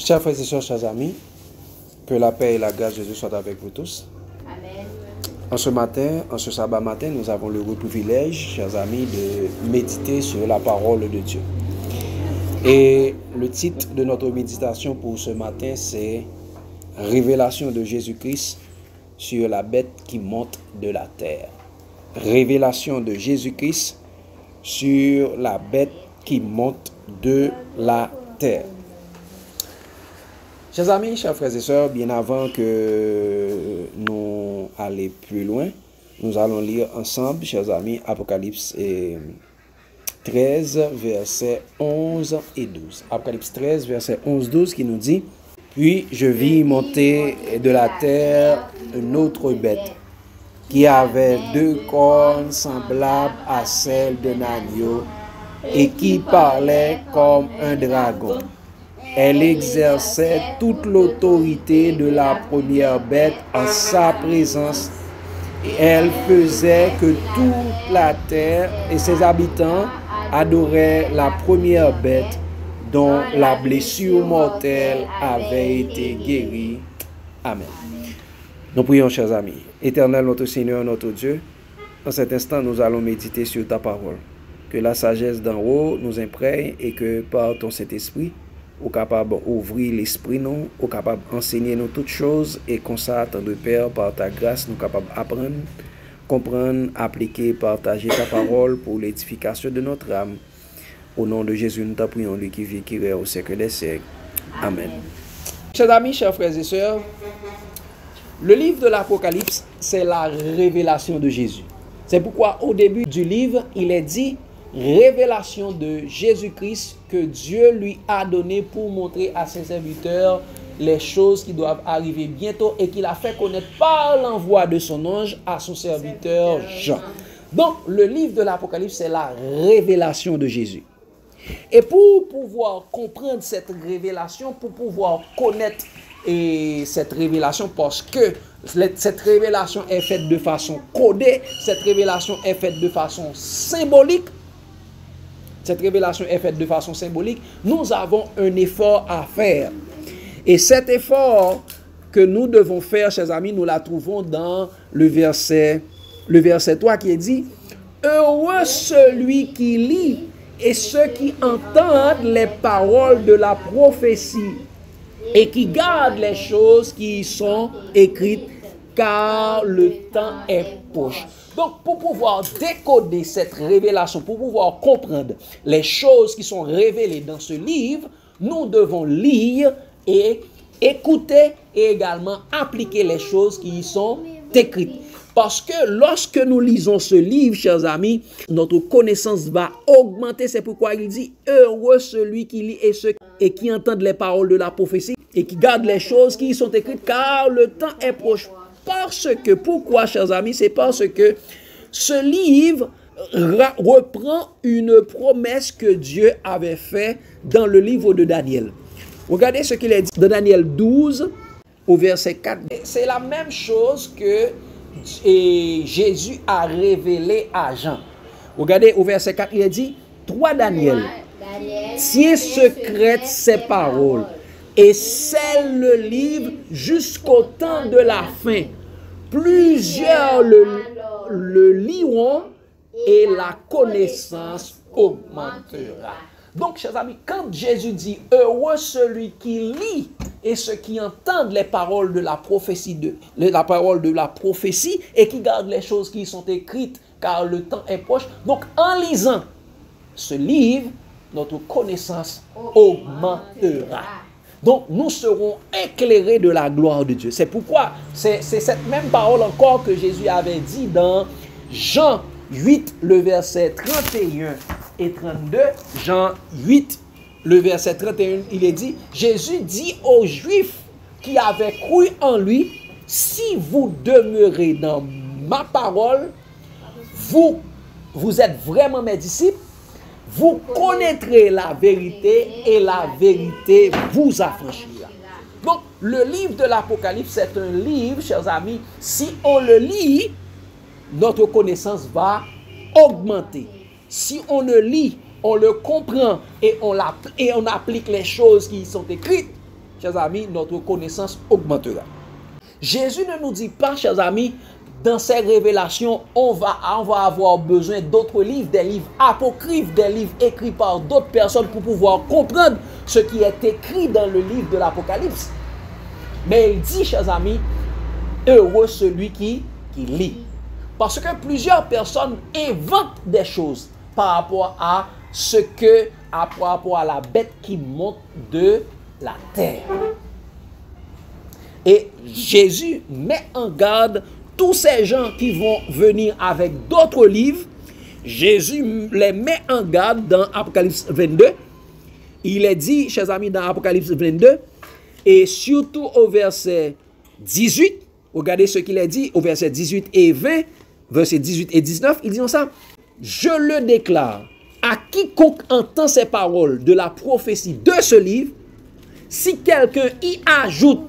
Chers frères et sœurs, chers amis, que la paix et la grâce de Dieu soient avec vous tous. Amen. En ce matin, en ce sabbat matin, nous avons le privilège, chers amis, de méditer sur la parole de Dieu. Et le titre de notre méditation pour ce matin, c'est « Révélation de Jésus-Christ sur la bête qui monte de la terre ». Révélation de Jésus-Christ sur la bête qui monte de la terre. Chers amis, chers frères et sœurs, bien avant que nous allions plus loin, nous allons lire ensemble, chers amis, Apocalypse 13, versets 11 et 12. Apocalypse 13, versets 11-12 qui nous dit « Puis je vis monter de la terre une autre bête qui avait deux cornes semblables à celles d'un agneau et qui parlait comme un dragon. Elle exerçait toute l'autorité de la première bête en sa présence. Et elle faisait que toute la terre et ses habitants adoraient la première bête dont la blessure mortelle avait été guérie. Amen. Nous prions, chers amis. Éternel, notre Seigneur, notre Dieu, en cet instant, nous allons méditer sur ta parole. Que la sagesse d'en haut nous imprègne et que par ton Saint-Esprit, ou capable d'ouvrir l'esprit, nous, ou capable d'enseigner nous toutes choses, et qu'on s'attend de Père, par ta grâce, nous capables d'apprendre, comprendre, appliquer, partager ta parole pour l'édification de notre âme. Au nom de Jésus, nous t'en prions, lui qui vit, qui règne au siècle des siècles. Amen. Chers amis, chers frères et sœurs, le livre de l'Apocalypse, c'est la révélation de Jésus. C'est pourquoi au début du livre, il est dit révélation de Jésus-Christ que Dieu lui a donné pour montrer à ses serviteurs les choses qui doivent arriver bientôt et qu'il a fait connaître par l'envoi de son ange à son serviteur Jean. Donc, le livre de l'Apocalypse, c'est la révélation de Jésus. Et pour pouvoir comprendre cette révélation, pour pouvoir connaître cette révélation, parce que cette révélation est faite de façon codée, cette révélation est faite de façon symbolique, nous avons un effort à faire. Et cet effort que nous devons faire, chers amis, nous la trouvons dans le verset 3 qui est dit « Heureux celui qui lit et ceux qui entendent les paroles de la prophétie et qui gardent les choses qui y sont écrites, car le temps est proche. » Donc, pour pouvoir décoder cette révélation, pour pouvoir comprendre les choses qui sont révélées dans ce livre, nous devons lire et écouter et également appliquer les choses qui y sont écrites. Parce que lorsque nous lisons ce livre, chers amis, notre connaissance va augmenter. C'est pourquoi il dit « Heureux celui qui lit et qui entendent les paroles de la prophétie et qui gardent les choses qui y sont écrites, car le temps est proche. » Pourquoi, chers amis? C'est parce que ce livre reprend une promesse que Dieu avait faite dans le livre de Daniel. Regardez ce qu'il est dit dans Daniel 12, au verset 4. C'est la même chose que Jésus a révélé à Jean. Regardez au verset 4, il est dit « Toi, Daniel, tiens secrète ces paroles et scelle le livre jusqu'au temps de la fin. Plusieurs le liront et la connaissance augmentera. » Donc, chers amis, quand Jésus dit « Heureux celui qui lit et ceux qui entendent les paroles de la prophétie, et qui gardent les choses qui y sont écrites, car le temps est proche. » Donc, en lisant ce livre, notre connaissance augmentera. Donc, nous serons éclairés de la gloire de Dieu. C'est pourquoi, c'est cette même parole encore que Jésus avait dit dans Jean 8, le verset 31 et 32. Jean 8, le verset 31, il est dit, Jésus dit aux Juifs qui avaient cru en lui, « Si vous demeurez dans ma parole, vous êtes vraiment mes disciples, vous connaîtrez la vérité et la vérité vous affranchira. » Donc, le livre de l'Apocalypse, c'est un livre, chers amis, si on le lit, notre connaissance va augmenter. Si on le lit, on le comprend et on applique les choses qui y sont écrites, chers amis, notre connaissance augmentera. Jésus ne nous dit pas, chers amis, dans ces révélations, on va avoir besoin d'autres livres, des livres apocryphes, des livres écrits par d'autres personnes pour pouvoir comprendre ce qui est écrit dans le livre de l'Apocalypse. Mais il dit, chers amis, heureux celui qui lit. Parce que plusieurs personnes inventent des choses par rapport à par rapport à la bête qui monte de la terre. Et Jésus met en garde tous ces gens qui vont venir avec d'autres livres. Jésus les met en garde dans Apocalypse 22. Il est dit, chers amis, dans Apocalypse 22, et surtout au verset 18, regardez ce qu'il est dit au verset 18 et 20, verset 18 et 19, ils disent ça. Je le déclare à quiconque entend ces paroles de la prophétie de ce livre, si quelqu'un y ajoute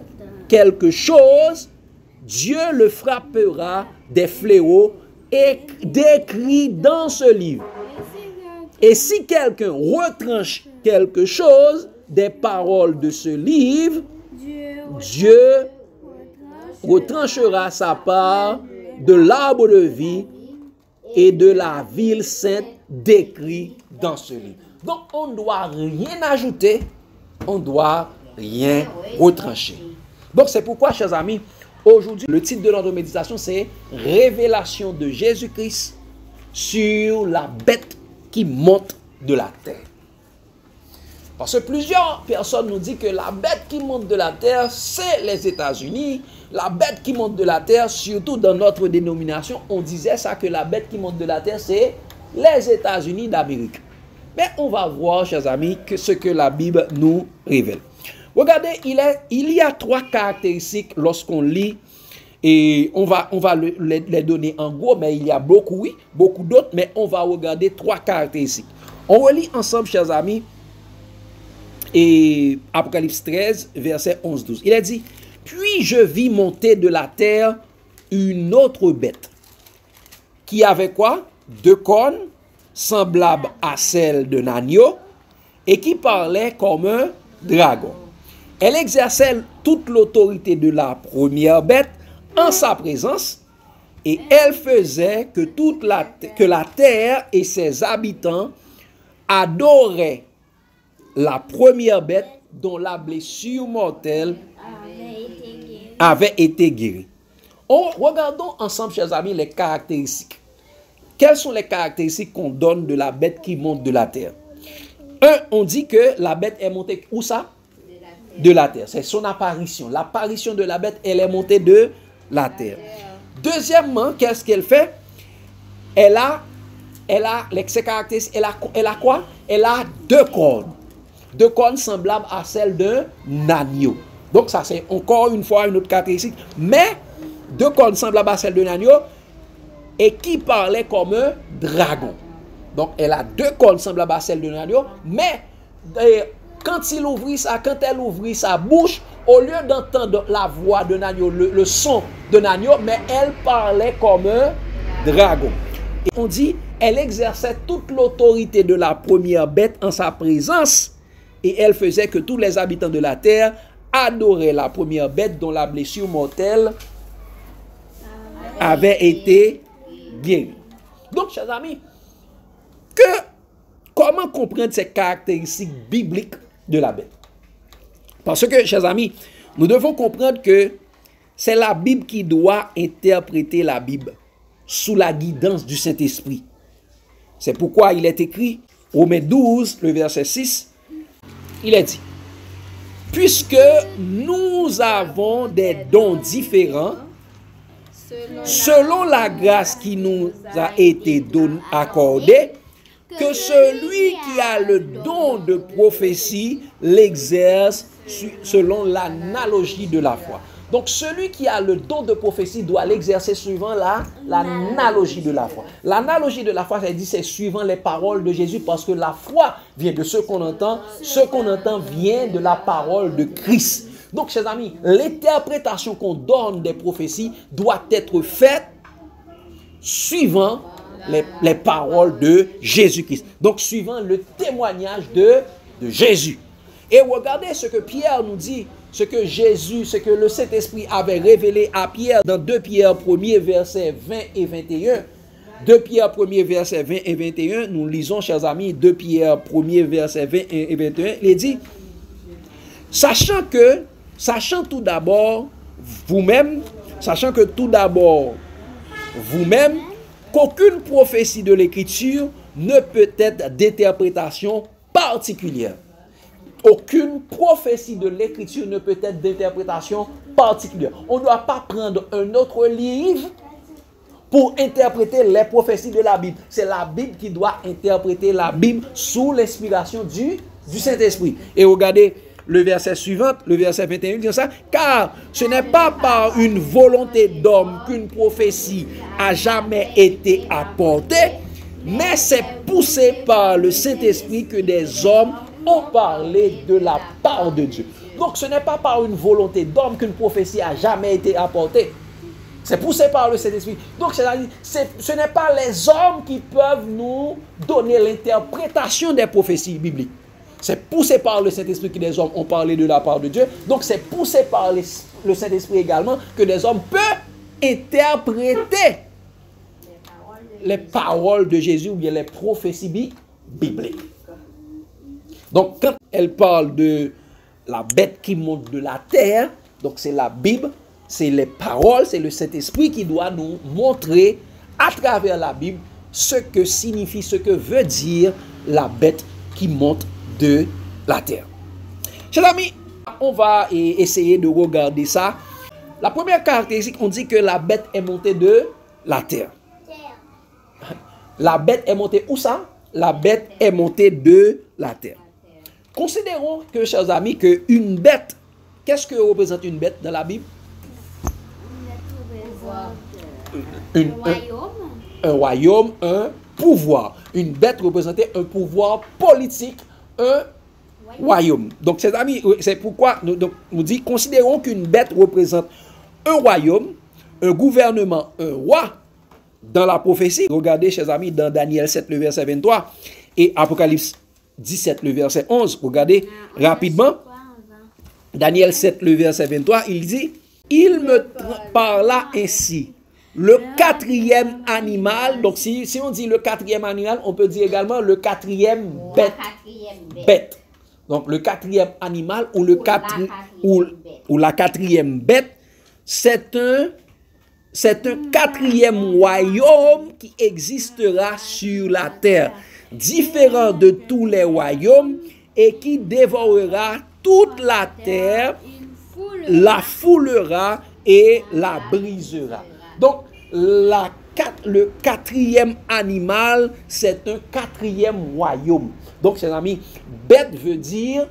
quelque chose, Dieu le frappera des fléaux décrits dans ce livre. Et si quelqu'un retranche quelque chose des paroles de ce livre, Dieu retranchera sa part de l'arbre de vie et de la ville sainte décrit dans ce livre. Donc on ne doit rien ajouter, on ne doit rien retrancher. Donc c'est pourquoi, chers amis, aujourd'hui, le titre de notre méditation, c'est Révélation de Jésus-Christ sur la bête qui monte de la terre. Parce que plusieurs personnes nous disent que la bête qui monte de la terre, c'est les États-Unis. La bête qui monte de la terre, surtout dans notre dénomination, on disait ça, que la bête qui monte de la terre, c'est les États-Unis d'Amérique. Mais on va voir, chers amis, ce que la Bible nous révèle. Regardez, il y a 3 caractéristiques lorsqu'on lit, et on va les donner en gros, mais il y a beaucoup d'autres, mais on va regarder 3 caractéristiques. On relit ensemble, chers amis, et Apocalypse 13, verset 11-12. Il a dit, puis je vis monter de la terre une autre bête, qui avait quoi? 2 cornes, semblables à celles d'un agneau, et qui parlait comme un dragon. Elle exerçait toute l'autorité de la première bête en sa présence, et elle faisait que la terre et ses habitants adoraient la première bête dont la blessure mortelle avait été guérie. Regardons ensemble, chers amis, les caractéristiques. Quelles sont les caractéristiques qu'on donne de la bête qui monte de la terre? On dit que la bête est montée où ça? De la terre. C'est son apparition. L'apparition de la bête, elle est montée de la terre. Deuxièmement, qu'est-ce qu'elle fait? Elle a ses caractéristiques. Elle a quoi? Elle a 2 cornes. 2 cornes semblables à celles d'un agneau. Donc ça, c'est encore une fois une autre caractéristique. Mais 2 cornes semblables à celles d'un agneau et qui parlait comme un dragon. Donc elle a 2 cornes semblables à celles d'un agneau, mais quand elle ouvrit sa bouche, au lieu d'entendre la voix d'un agneau, le son d'un agneau, mais elle parlait comme un dragon. Et on dit, elle exerçait toute l'autorité de la première bête en sa présence, et elle faisait que tous les habitants de la terre adoraient la première bête dont la blessure mortelle avait été guérie. Donc, chers amis, comment comprendre ces caractéristiques bibliques de la bête? Parce que, chers amis, nous devons comprendre que c'est la Bible qui doit interpréter la Bible sous la guidance du Saint-Esprit. C'est pourquoi il est écrit, Romains 12, le verset 6, il est dit, puisque nous avons des dons différents, selon la grâce qui nous a été accordée, que celui qui a le don de prophétie l'exerce selon l'analogie de la foi. Donc celui qui a le don de prophétie doit l'exercer suivant l'analogie de la foi. L'analogie de la foi, c'est suivant les paroles de Jésus, parce que la foi vient de ce qu'on entend. Ce qu'on entend vient de la parole de Christ. Donc, chers amis, l'interprétation qu'on donne des prophéties doit être faite suivant les paroles de Jésus-Christ. Donc, suivant le témoignage de Jésus. Et regardez ce que Pierre nous dit ce que Jésus, ce que le Saint-Esprit avait révélé à Pierre dans 2 Pierre 1er, versets 20 et 21. 2 Pierre 1er, verset 20 et 21, nous lisons, chers amis, 2 Pierre 1er, verset 20 et 21, il dit, sachant tout d'abord, vous-même, qu'aucune prophétie de l'Écriture ne peut être d'interprétation particulière. Aucune prophétie de l'Écriture ne peut être d'interprétation particulière. On ne doit pas prendre un autre livre pour interpréter les prophéties de la Bible. C'est la Bible qui doit interpréter la Bible sous l'inspiration du Saint-Esprit. Et regardez le verset suivant, le verset 21, dit ça, car ce n'est pas par une volonté d'homme qu'une prophétie a jamais été apportée, mais c'est poussé par le Saint-Esprit que des hommes ont parlé de la part de Dieu. Donc ce n'est pas par une volonté d'homme qu'une prophétie a jamais été apportée. C'est poussé par le Saint-Esprit. Donc ce n'est pas les hommes qui peuvent nous donner l'interprétation des prophéties bibliques. C'est poussé par le Saint-Esprit que des hommes ont parlé de la part de Dieu. Donc c'est poussé par le Saint-Esprit également que des hommes peuvent interpréter les paroles de Jésus ou bien les prophéties bibliques. Donc quand elle parle de la bête qui monte de la terre, donc c'est la Bible, c'est les paroles, c'est le Saint-Esprit qui doit nous montrer à travers la Bible ce que signifie, ce que veut dire la bête qui monte de la terre. Chers amis, on va essayer de regarder ça. La première caractéristique, on dit que la bête est montée de la terre. La bête est montée où ça? La bête est montée de la terre. Considérons que, chers amis, qu'une bête, qu'est-ce que représente une bête dans la Bible? Un royaume, un pouvoir. Une bête représentait un pouvoir politique, un royaume. Donc, chers amis, c'est pourquoi nous dit, considérons qu'une bête représente un royaume, un gouvernement, un roi. Dans la prophétie, regardez, chers amis, dans Daniel 7, le verset 23, et Apocalypse 17, le verset 11, regardez rapidement. Daniel 7, le verset 23, il dit, il me parla ainsi. Le quatrième animal, donc si on dit le quatrième animal, on peut dire également le quatrième bête. Donc le quatrième animal ou la quatrième bête, c'est un quatrième royaume qui existera sur la terre, différent de tous les royaumes et qui dévorera toute la terre, la foulera et la brisera. Donc, le quatrième animal, c'est un quatrième royaume. Donc, chers amis, bête veut dire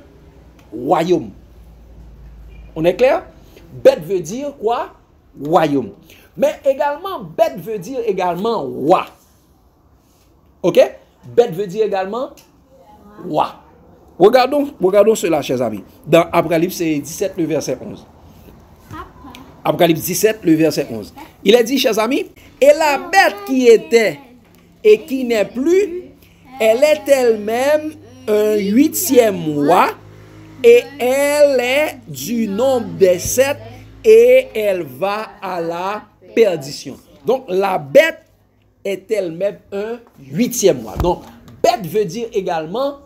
royaume. On est clair? Bête veut dire quoi? Royaume. Mais également, bête veut dire également roi. Ok? Bête veut dire également roi. Regardons cela, chers amis. Dans Apocalypse 17, le verset 11. Apocalypse 17, le verset 11. Il est dit, chers amis, et la bête qui était et qui n'est plus, elle est elle-même un 8e roi, et elle est du nombre des 7, et elle va à la perdition. Donc, la bête est elle-même un 8e roi. Donc, bête veut dire également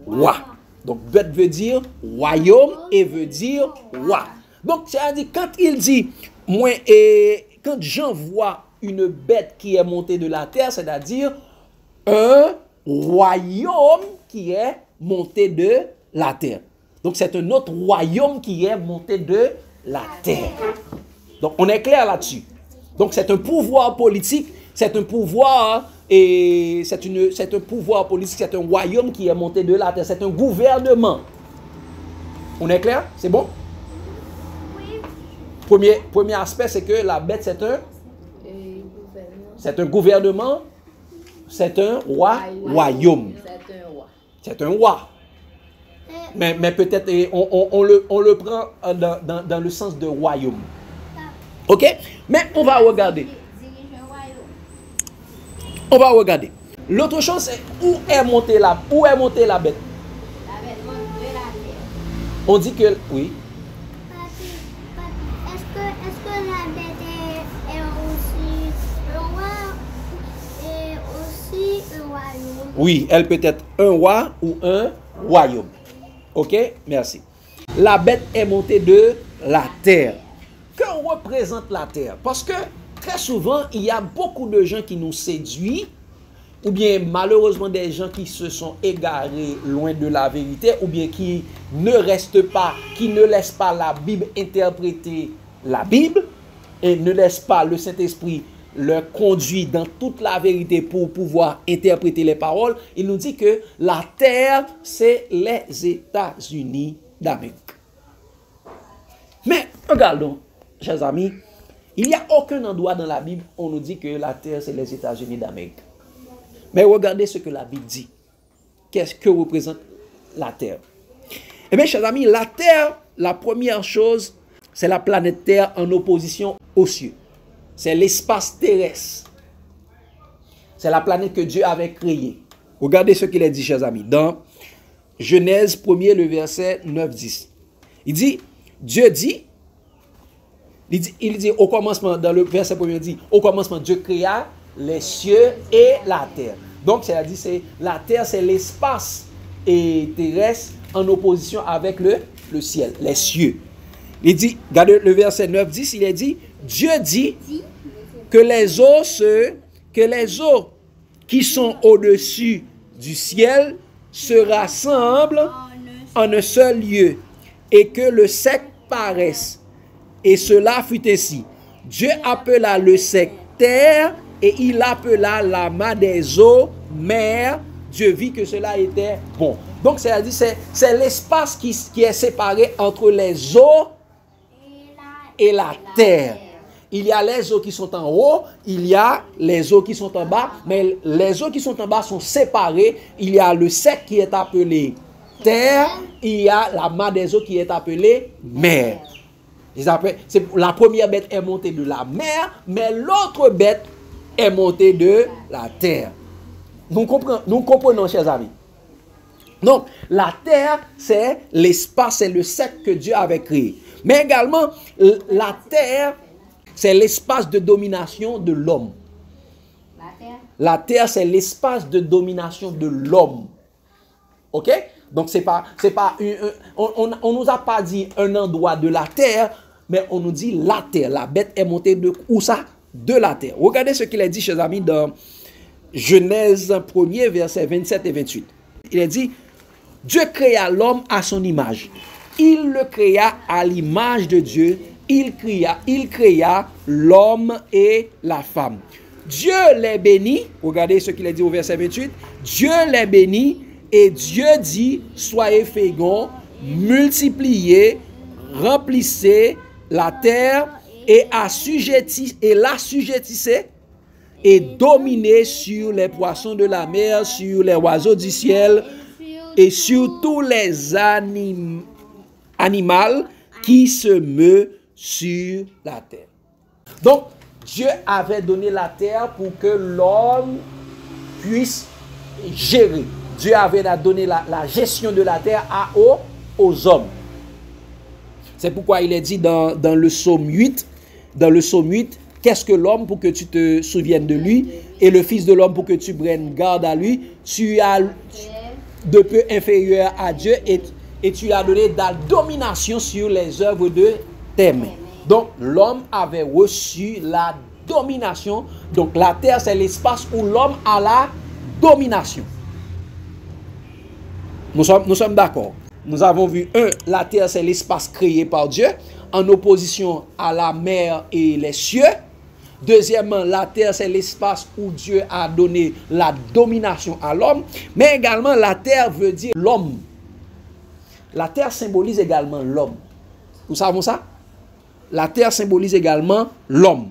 roi. Donc, bête veut dire royaume et veut dire roi. Donc, c'est-à-dire, quand il dit, quand Jean voit une bête qui est montée de la terre, c'est-à-dire un royaume qui est monté de la terre. Donc, c'est un autre royaume qui est monté de la terre. Donc, on est clair là-dessus. Donc, c'est un pouvoir politique, c'est un pouvoir c'est un pouvoir politique, c'est un royaume qui est monté de la terre, c'est un gouvernement. On est clair? C'est bon? Premier aspect, c'est que la bête, c'est un gouvernement, c'est un royaume. C'est un roi. Mais peut-être on le prend dans le sens de royaume. Ok? Mais on va regarder. L'autre chose, c'est où est montée la bête? La bête monte de la terre. On dit que, oui. Oui, elle peut être un roi ou un royaume. Ok, merci. La bête est montée de la terre. Que représente la terre? Parce que très souvent, il y a beaucoup de gens qui nous séduisent, ou bien malheureusement des gens qui se sont égarés loin de la vérité, ou bien qui ne restent pas, qui ne laissent pas la Bible interpréter la Bible, et ne laissent pas le Saint-Esprit leur conduire dans toute la vérité pour pouvoir interpréter les paroles. Il nous dit que la terre, c'est les États-Unis d'Amérique. Mais regardons, chers amis, il n'y a aucun endroit dans la Bible où on nous dit que la terre, c'est les États-Unis d'Amérique. Mais regardez ce que la Bible dit. Qu'est-ce que représente la terre? Eh bien, chers amis, la terre, la première chose, c'est la planète Terre en opposition aux cieux. C'est l'espace terrestre. C'est la planète que Dieu avait créée. Regardez ce qu'il a dit, chers amis, dans Genèse 1er, le verset 9-10. Il dit, Dieu dit, il dit au commencement, dans le verset 1er, il dit, au commencement, Dieu créa les cieux et la terre. Donc, c'est-à-dire, la terre, c'est l'espace terrestre en opposition avec le ciel, les cieux. Il dit, regardez le verset 9-10, il a dit, Dieu dit que les eaux qui sont au-dessus du ciel se rassemblent en un seul lieu et que le sec paraisse. Et cela fut ainsi. Dieu appela le sec terre et il appela la main des eaux mer. Dieu vit que cela était bon. Donc, c'est-à-dire, c'est l'espace qui est séparé entre les eaux et la terre. Il y a les eaux qui sont en haut, il y a les eaux qui sont en bas, mais les eaux qui sont en bas sont séparées. Il y a le sec qui est appelé terre, il y a la main des eaux qui est appelée mer. La première bête est montée de la mer, mais l'autre bête est montée de la terre. Nous comprenons, chers amis. Donc, la terre, c'est l'espace, c'est le sec que Dieu avait créé. Mais également, la terre, c'est l'espace de domination de l'homme. La terre, c'est l'espace de domination de l'homme. Ok? Donc, on nous a pas dit un endroit de la terre, mais on nous dit la terre. La bête est montée de où ça? De la terre. Regardez ce qu'il a dit, chers amis, dans Genèse 1er, versets 27 et 28. Il a dit, Dieu créa l'homme à son image. Il le créa à l'image de Dieu. Il créa l'homme et la femme. Dieu les bénit. Regardez ce qu'il a dit au verset 28. Dieu les bénit et Dieu dit, soyez féconds, multipliez, remplissez la terre et l'assujettissez et dominez sur les poissons de la mer, sur les oiseaux du ciel et sur tous les animaux qui se meuvent sur la terre. Donc, Dieu avait donné la terre pour que l'homme puisse gérer. Dieu avait donné la gestion de la terre aux hommes. C'est pourquoi il est dit dans le psaume 8, qu'est-ce que l'homme pour que tu te souviennes de lui et le fils de l'homme pour que tu prennes garde à lui? Tu as de peu inférieur à Dieu et tu as donné la domination sur les œuvres de tes mains. Donc, l'homme avait reçu la domination. Donc, la terre, c'est l'espace où l'homme a la domination. Nous sommes d'accord. Nous avons vu, la terre, c'est l'espace créé par Dieu, en opposition à la mer et les cieux. Deuxièmement, la terre, c'est l'espace où Dieu a donné la domination à l'homme. Mais également, la terre veut dire l'homme. La terre symbolise également l'homme. Nous savons ça? La terre symbolise également l'homme.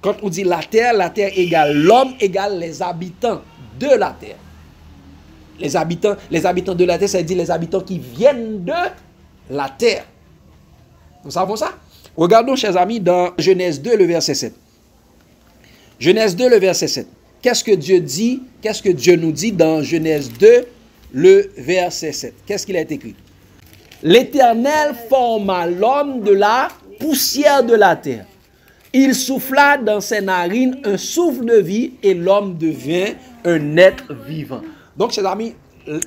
Quand on dit la terre égale l'homme, égale les habitants de la terre. Les habitants de la terre, c'est-à-dire les habitants qui viennent de la terre. Nous savons ça? Regardons, chers amis, dans Genèse 2, le verset 7. Genèse 2, le verset 7. Qu'est-ce que Dieu dit? Qu'est-ce que Dieu nous dit dans Genèse 2, le verset 7? Qu'est-ce qu'il a été écrit? L'Éternel forma l'homme de la poussière de la terre. Il souffla dans ses narines un souffle de vie et l'homme devint un être vivant. Donc, chers amis,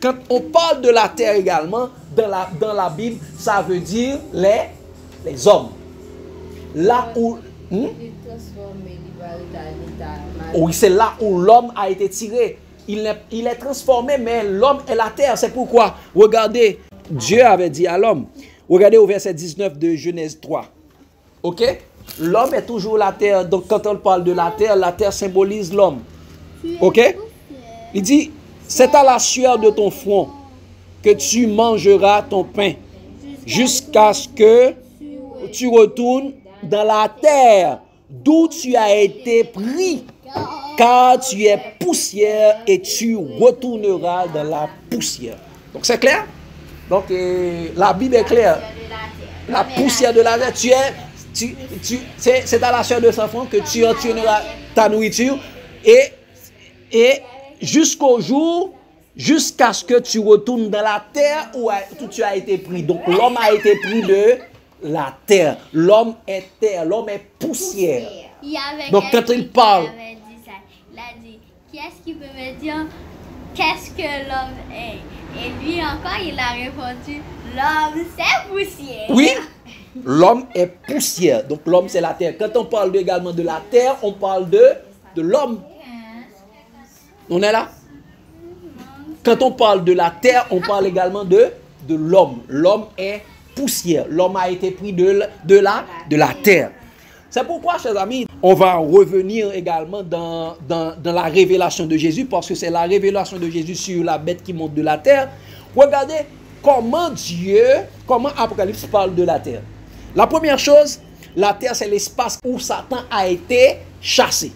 quand on parle de la terre également, dans la Bible, ça veut dire les hommes. Là où... Oui, c'est là où l'homme a été tiré. Il est transformé, mais l'homme est la terre. C'est pourquoi, regardez, Dieu avait dit à l'homme, regardez au verset 19 de Genèse 3. Ok? L'homme est toujours la terre. Donc quand on parle de la terre symbolise l'homme. Ok? Il dit, c'est à la sueur de ton front que tu mangeras ton pain, jusqu'à ce que tu retournes dans la terre d'où tu as été pris, car tu es poussière et tu retourneras dans la poussière. Donc c'est clair? Donc la Bible est claire. La poussière de la terre, c'est à la sueur de son front que tu retourneras ta nourriture et jusqu'au jour, jusqu'à ce que tu retournes dans la terre où tu as été pris. Donc l'homme a été pris de la terre. L'homme est terre, l'homme est poussière. Donc quand il parle... Il a dit, qui est-ce qui peut me dire qu'est-ce que l'homme est? Et lui encore, il a répondu, l'homme c'est poussière. Oui, l'homme est poussière. Donc l'homme c'est la terre. Quand on parle également de la terre, on parle de l'homme. On est là? Quand on parle de la terre, on parle également de l'homme. L'homme est poussière. L'homme a été pris de la terre. C'est pourquoi, chers amis, on va revenir également dans la révélation de Jésus, parce que c'est la révélation de Jésus sur la bête qui monte de la terre. Regardez comment Apocalypse parle de la terre. La première chose, la terre, c'est l'espace où Satan a été chassé.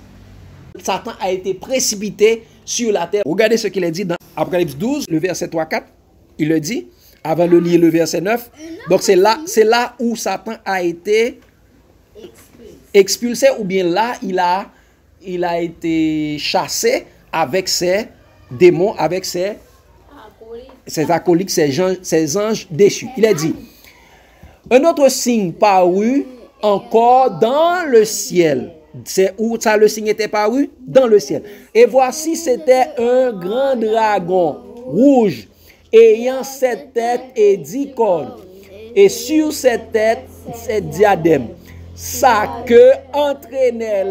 Satan a été précipité sur la terre. Regardez ce qu'il est dit dans Apocalypse 12, le verset 3-4. Il le dit, avant de lire le verset 9. Donc c'est là où Satan a été expulsé, ou bien là, il a été chassé avec ses démons, avec ses acolytes, ses anges déchus. Il a dit, un autre signe parut encore dans le ciel. C'est où ça, le signe était paru? Dans le ciel. Et voici, c'était un grand dragon rouge, ayant 7 têtes et 10 cornes. Et sur cette tête, cette diadème. Sa queue entraînait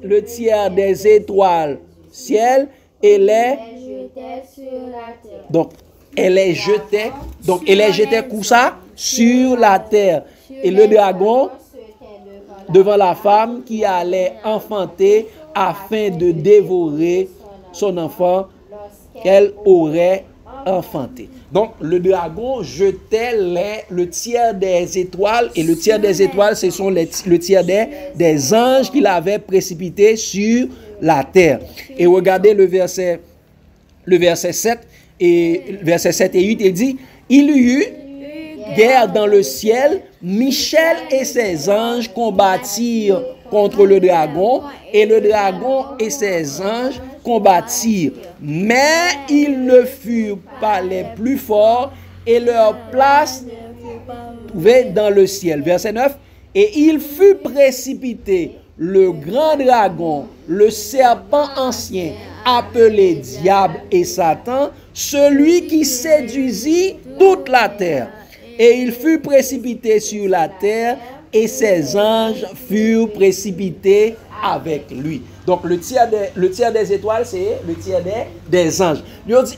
le tiers des étoiles ciel et les jetait sur la terre. Donc, elle les jetait comme ça sur la terre. Et le dragon devant la femme qui allait enfanter afin de dévorer son enfant qu'elle aurait enfanté. Donc, le dragon jetait le tiers des étoiles, et le tiers des étoiles, ce sont le tiers des anges qu'il avait précipités sur la terre. Et regardez le verset 7 et 8, il dit, il y eut guerre dans le ciel, Michel et ses anges combattirent contre le dragon, et le dragon et ses anges combattirent, mais ils ne furent pas les plus forts, et leur place trouvée dans le ciel. Verset 9, et il fut précipité le grand dragon, le serpent ancien, appelé Diable et Satan, celui qui séduisit toute la terre. Et il fut précipité sur la terre, et ses anges furent précipités avec lui. Donc le tiers des étoiles, c'est le tiers des anges.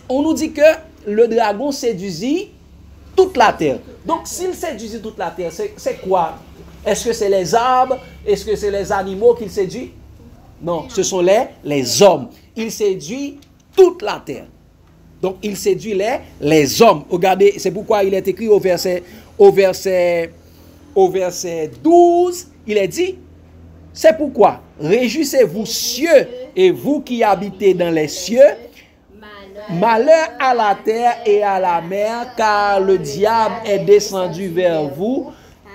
On nous dit que le dragon séduisit toute la terre. Donc s'il séduisit toute la terre, c'est quoi? Est-ce que c'est les arbres? Est-ce que c'est les animaux qu'il séduit? Non, ce sont les hommes. Il séduit toute la terre. Donc, il séduit les hommes. Regardez, c'est pourquoi il est écrit au verset 12, il est dit, c'est pourquoi, réjouissez-vous cieux et vous qui habitez dans les cieux, malheur à la terre et à la mer, car le diable est descendu vers vous,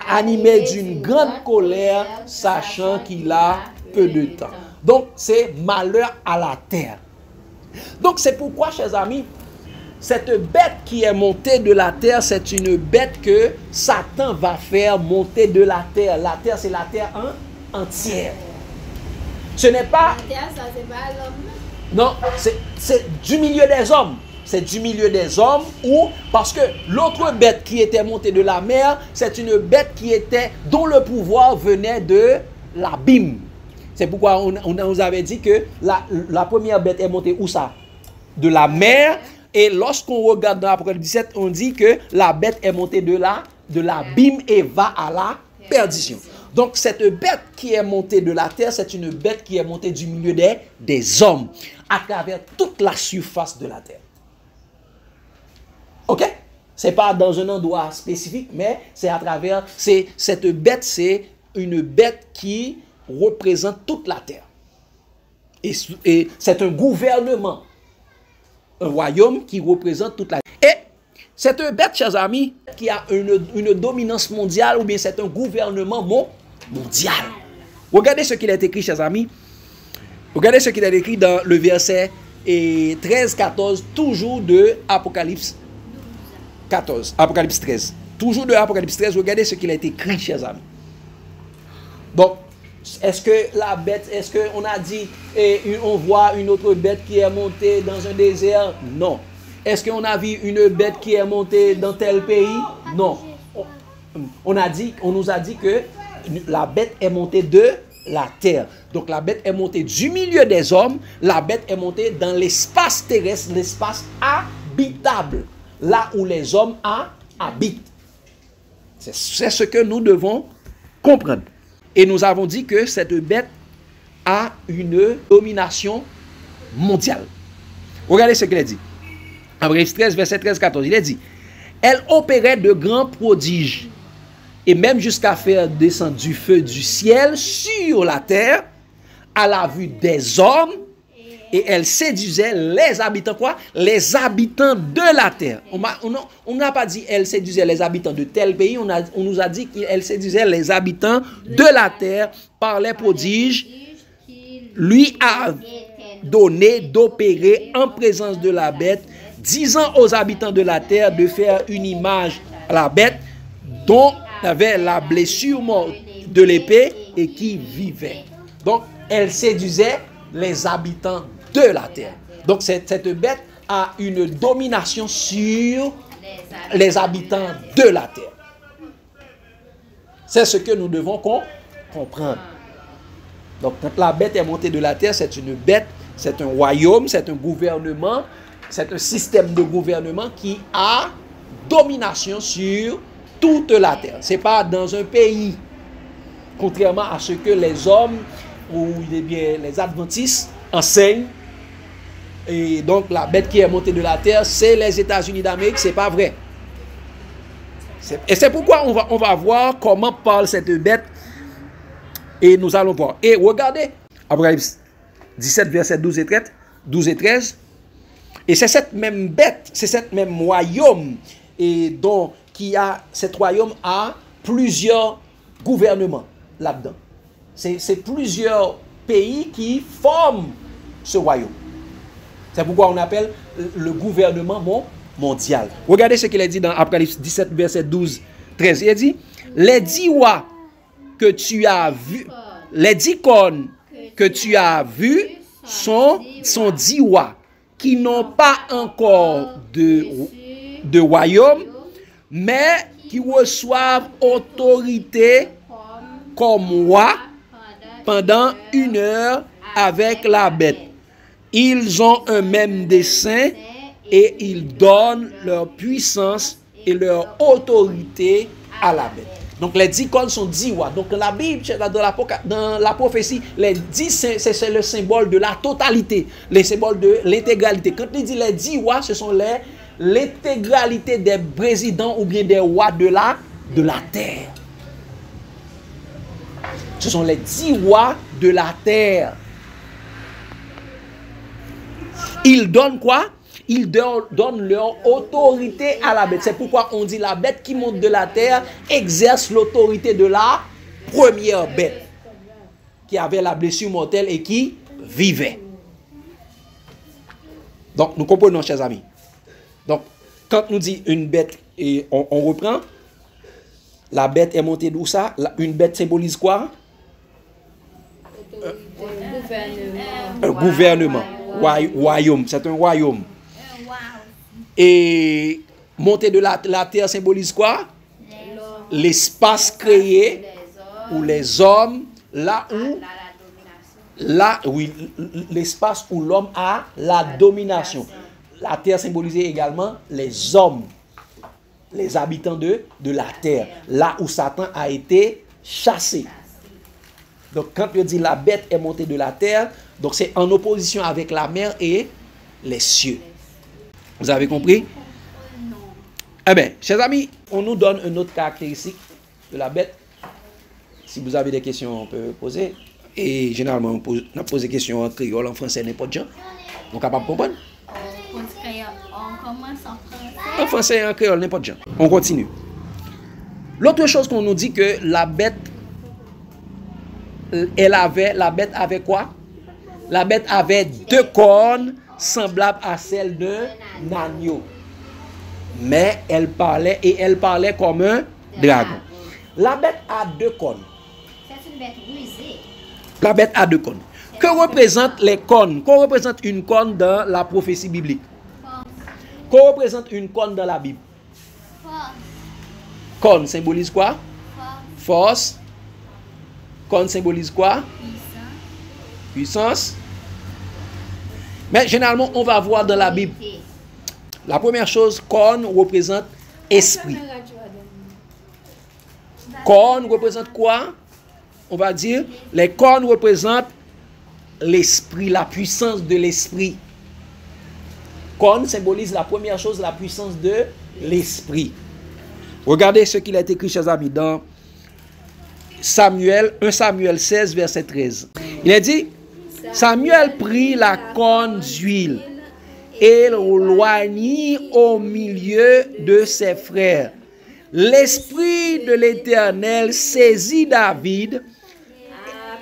animé d'une grande colère, sachant qu'il a peu de temps. Donc, c'est malheur à la terre. Donc, c'est pourquoi, chers amis, cette bête qui est montée de la terre, c'est une bête que Satan va faire monter de la terre. La terre, c'est la terre entière. Ce n'est pas... La terre, ça, c'est pas l'homme. Non, c'est du milieu des hommes. c'est du milieu des hommes, ou parce que l'autre bête qui était montée de la mer, c'est une bête dont le pouvoir venait de l'abîme. C'est pourquoi on nous avait dit que la première bête est montée où ça? De la mer. Et lorsqu'on regarde dans l'Apocalypse 17, on dit que la bête est montée de l'abîme et va à la perdition. Donc cette bête qui est montée de la terre, c'est une bête qui est montée du milieu des hommes, à travers toute la surface de la terre. Ok? C'est pas dans un endroit spécifique, mais c'est à travers, cette bête, c'est une bête qui représente toute la terre. Et c'est un gouvernement, un royaume qui représente toute la terre. Et cette bête, chers amis, qui a une dominance mondiale, ou bien c'est un gouvernement mondial. Regardez ce qu'il est écrit, chers amis. Regardez ce qu'il est écrit dans le verset 13-14, toujours de Apocalypse 14, Apocalypse 13. Toujours de Apocalypse 13, regardez ce qu'il a été écrit, chers amis. Donc, est-ce que la bête, est-ce qu'on a dit, on voit une autre bête qui est montée dans un désert? Non. Est-ce qu'on a vu une bête qui est montée dans tel pays? Non. On nous a dit que la bête est montée de la terre. Donc la bête est montée du milieu des hommes, la bête est montée dans l'espace terrestre, l'espace habitable, là où les hommes habitent. C'est ce que nous devons comprendre. Et nous avons dit que cette bête a une domination mondiale. Regardez ce qu'il a dit. Apocalypse 13, verset 13-14. Il a dit, elle opérait de grands prodiges, et même jusqu'à faire descendre du feu du ciel sur la terre, à la vue des hommes, et elle séduisait les habitants, quoi? Les habitants de la terre. On n'a pas dit elle séduisait les habitants de tel pays, on nous a dit qu'elle séduisait les habitants de la terre par les prodiges, lui a donné d'opérer en présence de la bête, disant aux habitants de la terre de faire une image à la bête dont avait la blessure de l'épée et qui vivait. Donc, elle séduisait les habitants de la terre. Donc, cette bête a une domination sur les habitants de la terre. C'est ce que nous devons comprendre. Donc, quand la bête est montée de la terre, c'est une bête, c'est un royaume, c'est un gouvernement, c'est un système de gouvernement qui a domination sur toute la terre. Ce n'est pas dans un pays, contrairement à ce que les hommes ou les adventistes enseignent. Et donc la bête qui est montée de la terre, c'est les États-Unis d'Amérique. Ce n'est pas vrai. Et c'est pourquoi on va voir comment parle cette bête. Et nous allons voir. Et regardez, Apocalypse 17, verset 12 et 13. Et c'est cette même bête, c'est cette même royaume, et donc cet royaume a plusieurs gouvernements là-dedans. C'est plusieurs pays qui forment ce royaume. C'est pourquoi on appelle le gouvernement mondial. Regardez ce qu'il a dit dans Apocalypse 17, verset 12, 13. Il a dit, les 10 rois que tu as vus, les 10 cornes que tu as vus sont 10 rois qui n'ont pas encore de royaume, mais qui reçoivent autorité comme roi pendant 1 heure avec la bête. Ils ont un même dessein et ils donnent leur puissance et leur autorité à la bête. Donc les 10 cornes sont 10 rois. Donc la Bible, dans la prophétie, les 10, c'est le symbole de la totalité, le symbole de l'intégralité. Quand il dit les 10 rois, ce sont l'intégralité des présidents ou bien des rois de la terre. Ce sont les 10 rois de la terre. Ils donnent quoi? Ils donnent leur autorité à la bête. C'est pourquoi on dit la bête qui monte de la terre exerce l'autorité de la première bête qui avait la blessure mortelle et qui vivait. Donc, nous comprenons, chers amis. Donc, quand nous dit une bête, et on reprend, la bête est montée d'où ça? Une bête symbolise quoi? Un gouvernement. Royaume. C'est un royaume. Et monter de la terre symbolise quoi? L'espace créé où les hommes, oui, l'espace où l'homme a la domination. La terre symbolisait également les hommes, les habitants de la terre, là où Satan a été chassé. Donc quand on dit la bête est montée de la terre, donc c'est en opposition avec la mer et les cieux. Vous avez compris? Eh bien, chers amis, on nous donne une autre caractéristique de la bête. Si vous avez des questions, on peut poser. Et généralement, on pose des questions en créole, en français, n'importe quoi. On est capable de comprendre? On commence en français. En français et en créole, n'importe quoi. On continue. L'autre chose qu'on nous dit que la bête, la bête avait quoi? La bête avait 2 cornes semblables à celles d'un agneau. Mais elle parlait comme un dragon. La bête a 2 cornes. C'est une bête rusée. La bête a 2 cornes. Que représentent les cornes? Qu'on représente une corne dans la prophétie biblique? Qu'on représente une corne dans la Bible? Corne symbolise quoi? Force. Corne symbolise quoi? Puissance. Mais généralement, on va voir dans la Bible. La première chose, corne représente esprit. Corne représente quoi? On va dire, les cornes représentent l'esprit, la puissance de l'esprit. Corne symbolise la première chose, la puissance de l'esprit. Regardez ce qu'il a écrit, chers amis, dans 1 Samuel 16, verset 13. Il a dit, Samuel prit la corne d'huile et l'éloignit au milieu de ses frères. L'Esprit de l'Éternel saisit David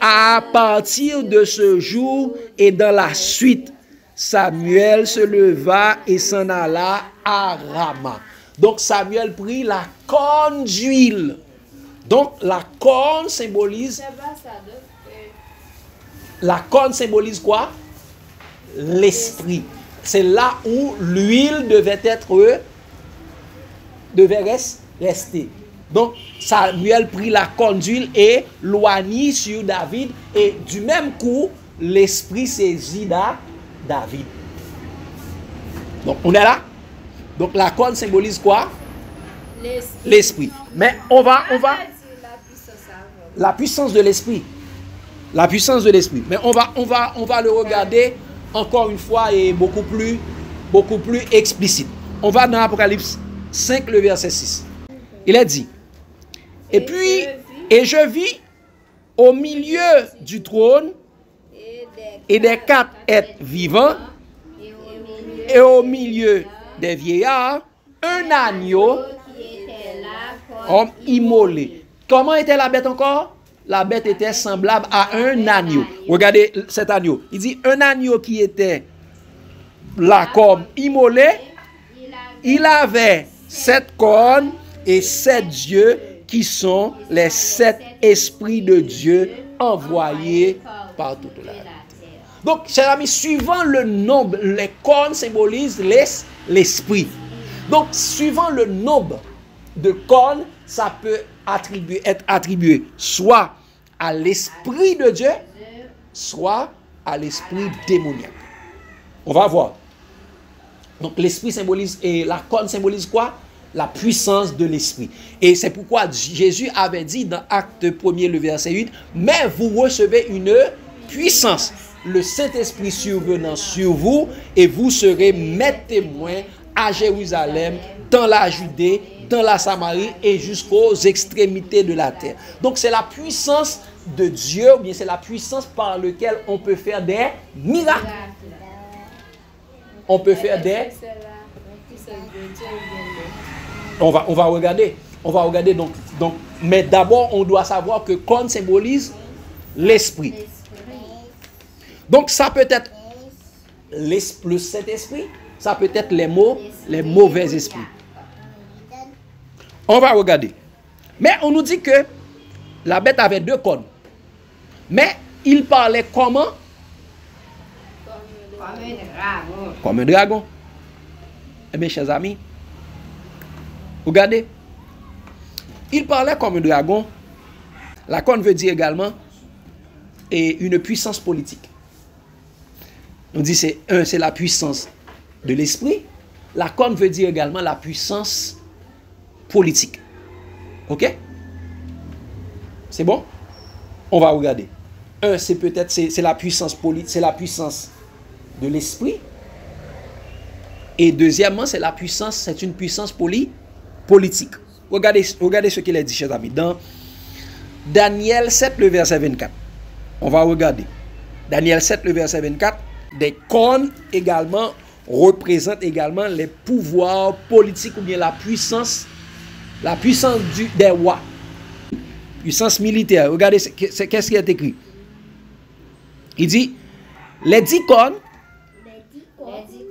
à partir de ce jour et dans la suite. Samuel se leva et s'en alla à Rama. Donc Samuel prit la corne d'huile. Donc la corne symbolise... La corne symbolise quoi? L'esprit. C'est là où l'huile devait rester. Donc Samuel prit la corne d'huile et l'oignit sur David. Et du même coup, l'esprit saisit David. Donc on est là. Donc la corne symbolise quoi? L'esprit. Mais on va... La puissance de l'esprit. La puissance de l'esprit. Mais on va le regarder encore une fois et beaucoup plus explicite. On va dans Apocalypse 5, le verset 6. Il est dit, et je vis au milieu du trône et des 4 êtres vivants et au milieu des vieillards, un agneau immolé. Comment était la bête encore? La bête était semblable à un agneau. Regardez cet agneau. Il dit un agneau qui était là comme immolé. Il avait 7 cornes et 7 yeux qui sont les 7 esprits de Dieu envoyés par toute la terre. Donc, chers amis, suivant le nombre, les cornes symbolisent l'esprit. Donc, suivant le nombre de cornes, ça peut être attribué soit à l'esprit de Dieu, soit à l'esprit démoniaque. On va voir. Donc l'esprit symbolise, et la corne symbolise quoi? La puissance de l'esprit. Et c'est pourquoi Jésus avait dit dans Acte 1er, le verset 8, mais vous recevez une puissance, le Saint-Esprit survenant sur vous, et vous serez mes témoins à Jérusalem, dans la Judée, dans la Samarie et jusqu'aux extrémités de la terre. Donc c'est la puissance de Dieu, ou bien c'est la puissance par laquelle on peut faire des miracles. On peut faire des... On va regarder. On va regarder donc, mais d'abord on doit savoir que corne symbolise l'esprit. Donc ça peut être le Saint-Esprit, ça peut être les mauvais esprits. On va regarder. Mais on nous dit que la bête avait 2 cornes. Mais il parlait comment? Comme un dragon. Eh bien, chers amis, regardez, il parlait comme un dragon. La corne veut dire également une puissance politique. On dit c'est la puissance de l'esprit. La corne veut dire également la puissance politique. Ok? C'est bon? On va regarder. C'est peut-être c'est la puissance politique, c'est la puissance de l'esprit. Et deuxièmement, c'est une puissance politique. Regardez ce qu'il a dit, chers amis. Dans Daniel 7, le verset 24. On va regarder. Daniel 7, le verset 24. Des cornes également représentent également les pouvoirs politiques ou bien la puissance des rois. Puissance militaire. Regardez qu'est-ce qui est écrit. Il dit, les 10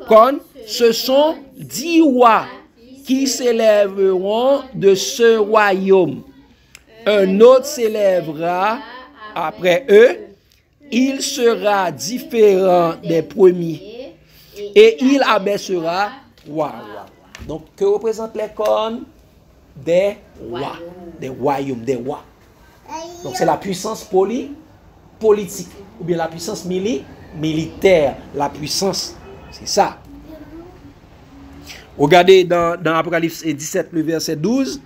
cornes, ce sont 10 rois qui s'élèveront de ce royaume. Un autre s'élèvera après eux. Il sera différent des premiers et il abaissera roi. Donc, que représentent les cornes? Des rois, des royaumes, des rois. Donc, c'est la puissance politique ou bien la puissance militaire. La puissance, c'est ça. Regardez dans Apocalypse 17, le verset 12.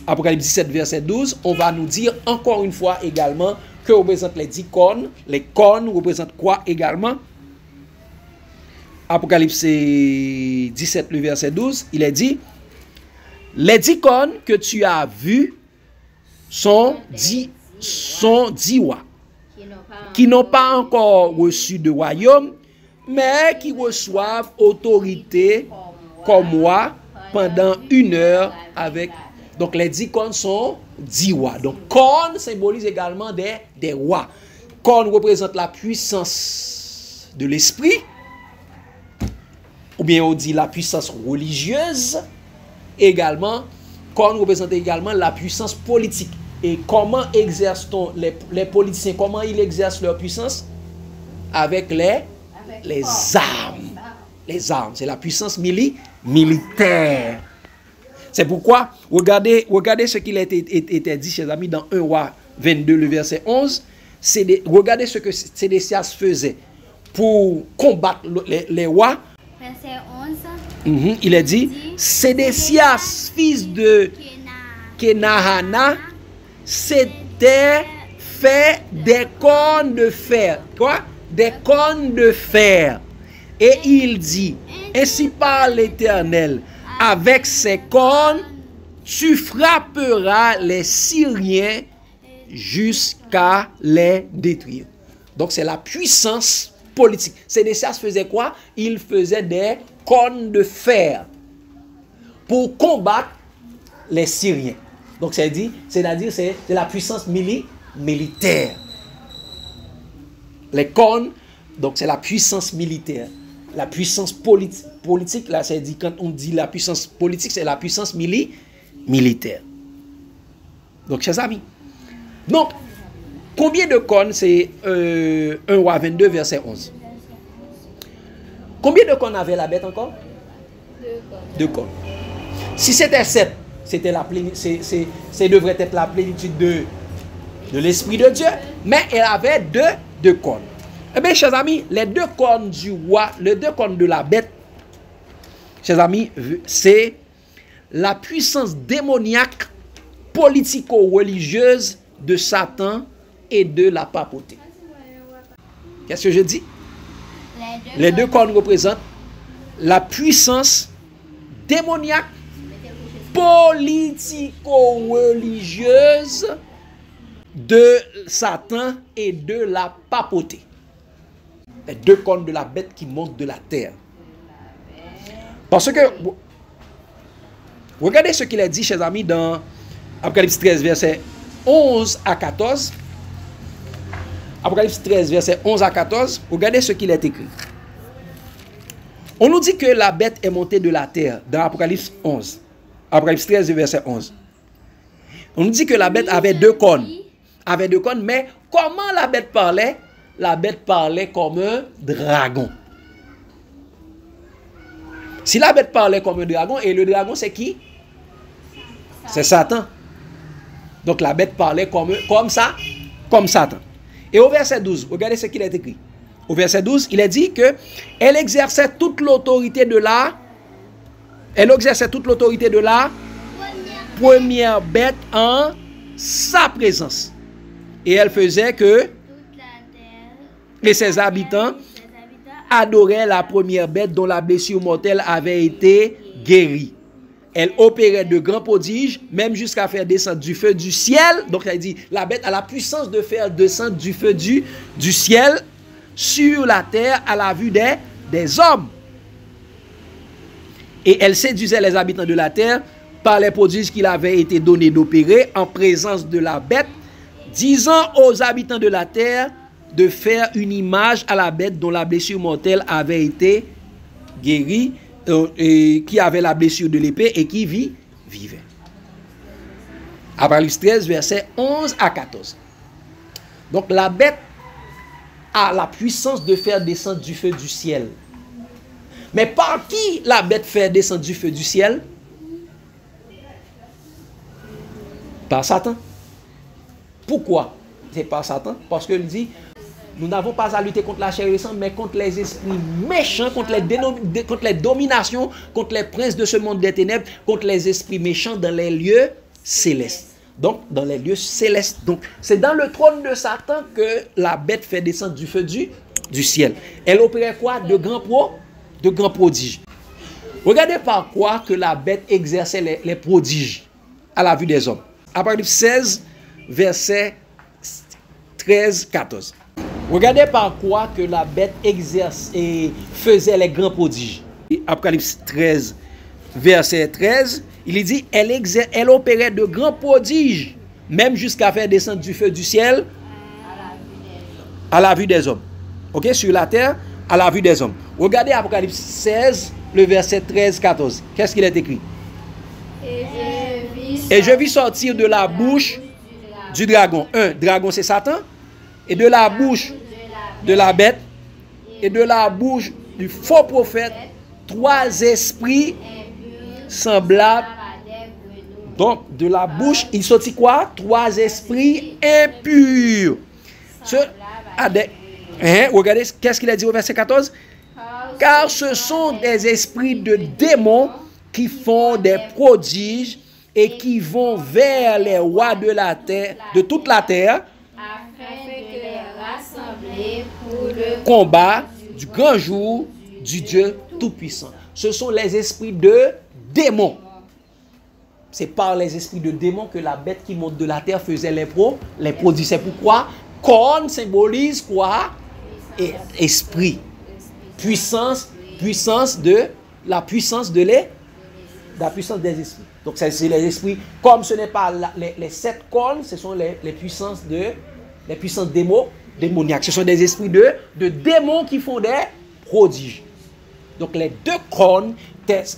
Apocalypse 17, verset 12, on va nous dire encore une fois également que représentent les 10 cornes. Les cornes représentent quoi également? Apocalypse 17, le verset 12, il est dit, les 10 cornes que tu as vues sont 10 rois qui n'ont pas encore reçu de royaume, mais qui reçoivent autorité comme moi pendant 1 heure avec. Donc les 10 cornes sont 10 rois. Donc cornes symbolise également des rois. Cornes représente la puissance de l'esprit, ou bien on dit la puissance religieuse. Également, cornes représente également la puissance politique. Et comment exerce-t-on les politiciens, comment ils exercent leur puissance? Avec les armes. Les armes, c'est la puissance militaire. C'est pourquoi, regardez ce qu'il a été dit, chers amis, dans 1 Roi 22, le verset 11. Regardez ce que Sédécias faisait pour combattre les rois. Verset 11. Il est dit, Sédécias, fils de Kenahana, s'était fait des cornes de fer. Quoi? Des cornes de fer. Et il dit, ainsi parle l'Éternel, avec ces cornes, tu frapperas les Syriens jusqu'à les détruire. Donc c'est la puissance politique. Sédécias faisait quoi? Il faisait des cornes de fer pour combattre les Syriens. Donc c'est-à-dire c'est la puissance militaire. Les cornes, donc c'est la puissance militaire. La puissance politique, là, c'est dit, quand on dit la puissance politique, c'est la puissance militaire. Donc, chers amis. Donc, combien de cornes? C'est 1 Roi 22, verset 11. Combien de cornes avait la bête encore? 2 cornes. Si c'était 7, c'est devrait être la plénitude de l'Esprit de Dieu. Mais elle avait 2 cornes. Eh bien, chers amis, les 2 cornes du roi, les 2 cornes de la bête, chers amis, c'est la puissance démoniaque politico-religieuse de Satan et de la papauté. Qu'est-ce que je dis? Les 2 cornes représentent la puissance démoniaque politico-religieuse de Satan et de la papauté. Les 2 cornes de la bête qui montent de la terre. Parce que, regardez ce qu'il a dit, chers amis, dans Apocalypse 13, verset 11 à 14. Apocalypse 13, verset 11 à 14. Regardez ce qu'il est écrit. On nous dit que la bête est montée de la terre dans Apocalypse 11. Apocalypse 13, verset 11. On nous dit que la bête avait 2 cornes. Avait 2 cornes, mais comment la bête parlait? La bête parlait comme un dragon. Si la bête parlait comme un dragon, et le dragon c'est qui? C'est Satan. Donc la bête parlait comme ça, comme Satan. Et au verset 12, regardez ce qu'il est écrit. Au verset 12, il est dit que elle exerçait toute l'autorité de la première bête en sa présence. Et elle faisait que ses habitants adoraient la première bête dont la blessure mortelle avait été guérie. Elle opérait de grands prodiges, même jusqu'à faire descendre du feu du ciel. Donc, elle dit, la bête a la puissance de faire descendre du feu du ciel sur la terre à la vue des hommes. Et elle séduisait les habitants de la terre par les prodiges qu'il avait été donné d'opérer en présence de la bête, disant aux habitants de la terre de faire une image à la bête dont la blessure mortelle avait été guérie, et qui avait la blessure de l'épée et qui vivait. Apocalypse 13, versets 11 à 14. Donc la bête a la puissance de faire descendre du feu du ciel. Mais par qui la bête fait descendre du feu du ciel? Par Satan. Pourquoi? C'est par Satan. Parce qu'il dit, nous n'avons pas à lutter contre la chair et le sang, mais contre les esprits méchants, contre les dominations, contre les princes de ce monde des ténèbres, contre les esprits méchants dans les lieux célestes. Donc, dans les lieux célestes. Donc, c'est dans le trône de Satan que la bête fait descendre du feu du ciel. Elle opérait quoi? De grands prodiges. Regardez par quoi que la bête exerçait les prodiges à la vue des hommes. Apocalypse 16, verset 13-14. Regardez par quoi que la bête exerce et faisait les grands prodiges. Apocalypse 13, verset 13, il dit, elle opérait de grands prodiges, même jusqu'à faire descendre du feu du ciel à la vue des hommes. Ok, sur la terre, à la vue des hommes. Regardez Apocalypse 16, le verset 13-14. Qu'est-ce qu'il est écrit? Et je vis sortir de la bouche du dragon. Dragon c'est Satan. Et de la bouche de la bête et de la bouche du faux prophète, 3 esprits semblables. Donc, de la bouche, il sortit quoi? 3 esprits impurs. Regardez, qu'est-ce qu'il a dit au verset 14? Car ce sont des esprits de démons qui font des prodiges et qui vont vers les rois de la terre, de toute la terre, pour le combat du grand jour du Dieu Tout-Puissant. Ce sont les esprits de démons. C'est par les esprits de démons que la bête qui monte de la terre faisait les prodiges. C'est pourquoi corne symbolise quoi? Esprit. Puissance de la puissance des esprits. Donc c'est les esprits, comme ce n'est pas les 7 cornes, ce sont les puissances démoniaques. Ce sont des esprits de démons qui font des prodiges. Donc les 2 cornes,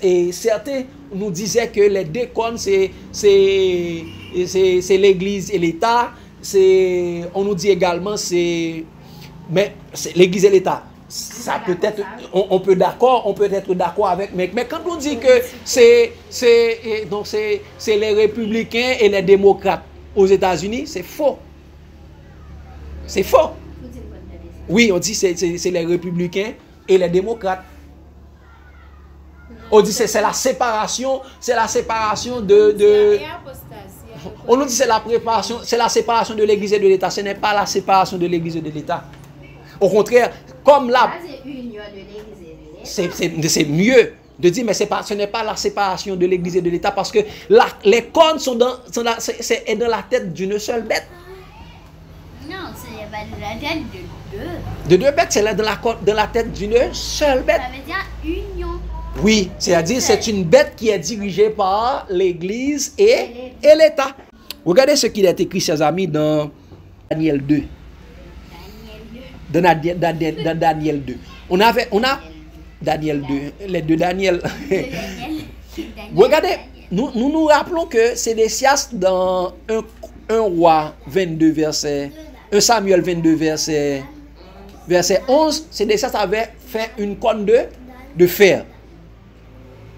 et certains nous disaient que les 2 cornes c'est l'église et l'État. On nous dit également mais c'est l'église et l'État. Ça peut être, on peut être d'accord avec, mais quand on dit que c'est les républicains et les démocrates aux États-Unis, c'est faux. C'est faux. Oui, on dit c'est les républicains et les démocrates. On dit c'est la séparation, de on nous dit c'est la séparation de l'église et de l'État. Ce n'est pas la séparation de l'église et de l'État. Au contraire, comme là, c'est mieux de dire, mais ce n'est pas la séparation de l'église et de l'État, parce que les cornes sont dans la tête d'une seule bête. Non, c'est dans la tête de 2. De 2 bêtes, c'est dans la tête d'une seule bête. Ça veut dire union. Oui, c'est-à-dire c'est une bête qui est dirigée par l'église et l'État. Regardez ce qu'il est écrit, chers amis, dans Daniel 2. Dans Daniel 2. On a Daniel 2, les 2 Daniel. Regardez, nous rappelons que Sédécias dans 1 roi 22 verset 1 Samuel 22 verset 11, Sédécias avait fait une corne de fer.